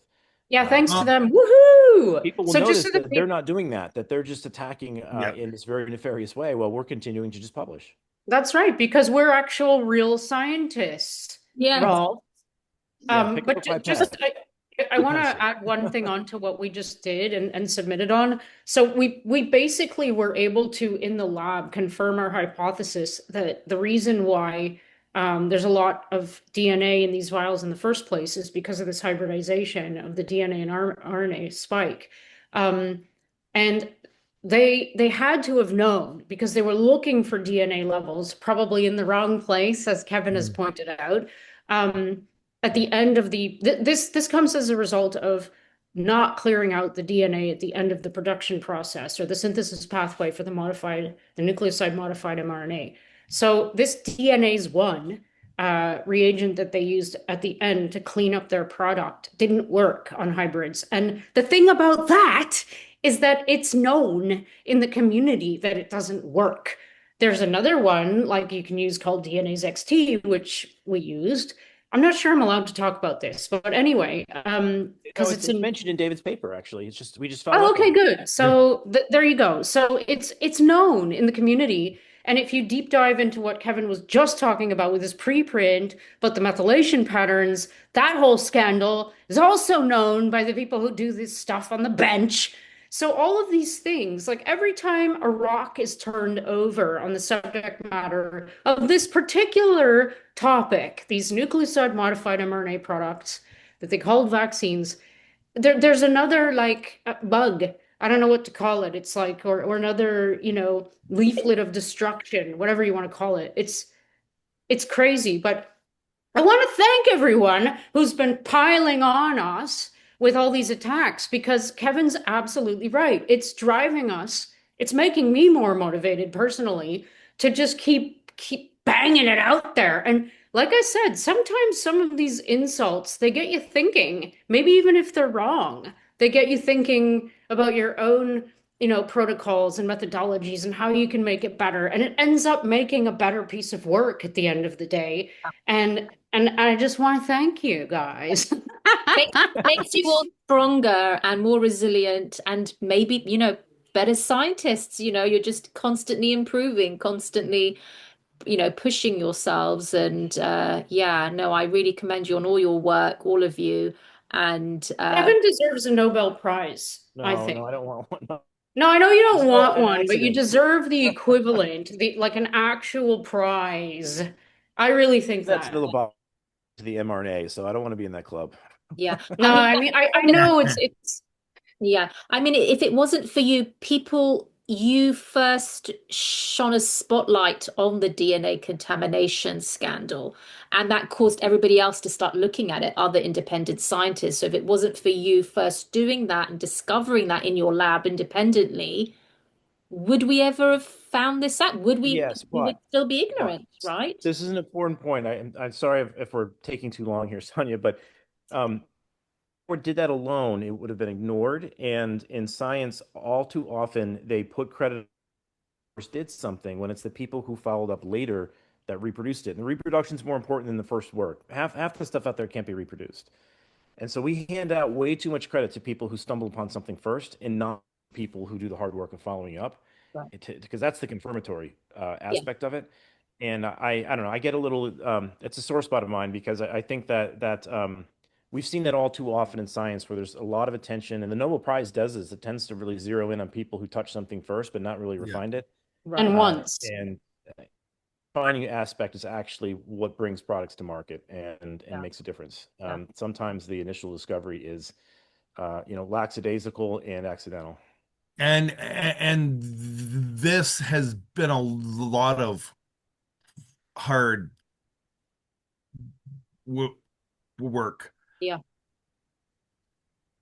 Yeah, thanks to Well, them. Woohoo! People will So just notice so that that they're not doing that they're just attacking yeah. in this very nefarious way while we're continuing to just publish. that's right, because we're actual real scientists, Yes. Rolf. Yeah, pick up a But pipette. I want to Pencil. add one thing on to what we just did and submitted on. So we basically were able to, in the lab, confirm our hypothesis that the reason why there's a lot of DNA in these vials in the first place is because of this hybridization of the DNA and RNA spike. Um, and they had to have known because they were looking for DNA levels, probably in the wrong place, as Kevin has Mm. pointed out. Um, at the end of this comes as a result of not clearing out the DNA at the end of the production process or the synthesis pathway for the nucleoside modified mRNA. So this DNase 1 reagent that they used at the end to clean up their product didn't work on hybrids. And the thing about that is that it's known in the community that it doesn't work. There's another one like you can use called DNase XT, which we used. I'm not sure I'm allowed to talk about this, but anyway, No, because it's it's in. mentioned in David's paper, actually. It's just we just followed Oh, up okay, on it. good. Yeah. So there you go. So it's known in the community, and if you deep dive into what Kevin was just talking about with his preprint, but the methylation patterns, that whole scandal is also known by the people who do this stuff on the bench. So all of these things, like every time a rock is turned over on the subject matter of this particular topic, these nucleoside modified mRNA products that they called vaccines, there's another like bug. I don't know what to call it. It's like or another, leaflet of destruction, whatever you want to call it. It's crazy, but I want to thank everyone who's been piling on us with all these attacks because Kevin's absolutely right. It's driving us. It's making me more motivated personally to just keep banging it out there. And like I said, sometimes some of these insults, they get you thinking, maybe even if they're wrong, they get you thinking about your own, protocols and methodologies and how you can make it better. And it ends up making a better piece of work at the end of the day. And I just want to thank you guys. Makes you all stronger and more resilient and maybe, better scientists. You're just constantly improving, constantly, pushing yourselves. And yeah, no, I really commend you on all your work, all of you. And Kevin deserves a Nobel Prize, I No, no, think. I don't want one. No. No, I know you This don't is all want an one, but you accident. deserve the equivalent, like an actual prize. I really think That's that. still about the mRNA, so I don't want to be in that club. yeah, I No, mean, I mean, I know it's yeah, I mean, if it wasn't for you, you first shone a spotlight on the DNA contamination scandal, and that caused everybody else to start looking at it, other independent scientists. So if it wasn't for you first doing that and discovering that in your lab independently, would we ever have found this out? Yes, We would still be but ignorant, right? this is an important point. I'm sorry if we're taking too long here, Sonia, but um, or did that alone, it would have been ignored. And in science, all too often, they put credit first did something when it's the people who followed up later that reproduced it. And the reproduction is more important than the first work. Half the stuff out there can't be reproduced. And so we hand out way too much credit to people who stumble upon something first and not people who do the hard work of following up, Right. because that's the confirmatory Yeah. aspect of it. And I don't know, I get a little, it's a sore spot of mine because I think that we've seen that all too often in science where there's a lot of attention, and the Nobel Prize does this. It tends to really zero in on people who touch something first, but not really Yeah. refined it. Right. And once. And finding aspect is actually what brings products to market and Yeah. makes a difference. Yeah. Sometimes the initial discovery is, lackadaisical and accidental. And this has been a lot of hard w work. Yeah.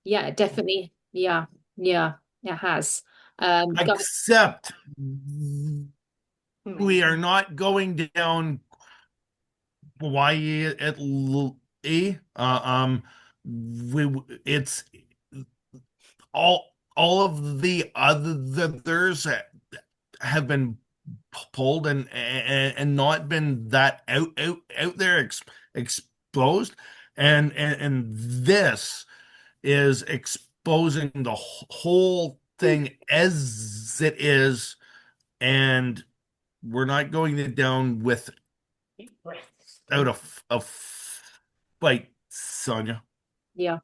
Yeah, definitely. Yeah. Yeah. It has. Guys, Except we Amazing. are not going down Hawaii at E. We it's all of the others have been pulled and not been that out there exposed, and this is exposing the whole thing as it is, and we're not going down without Deep breaths. a fight, Sonia. yeah.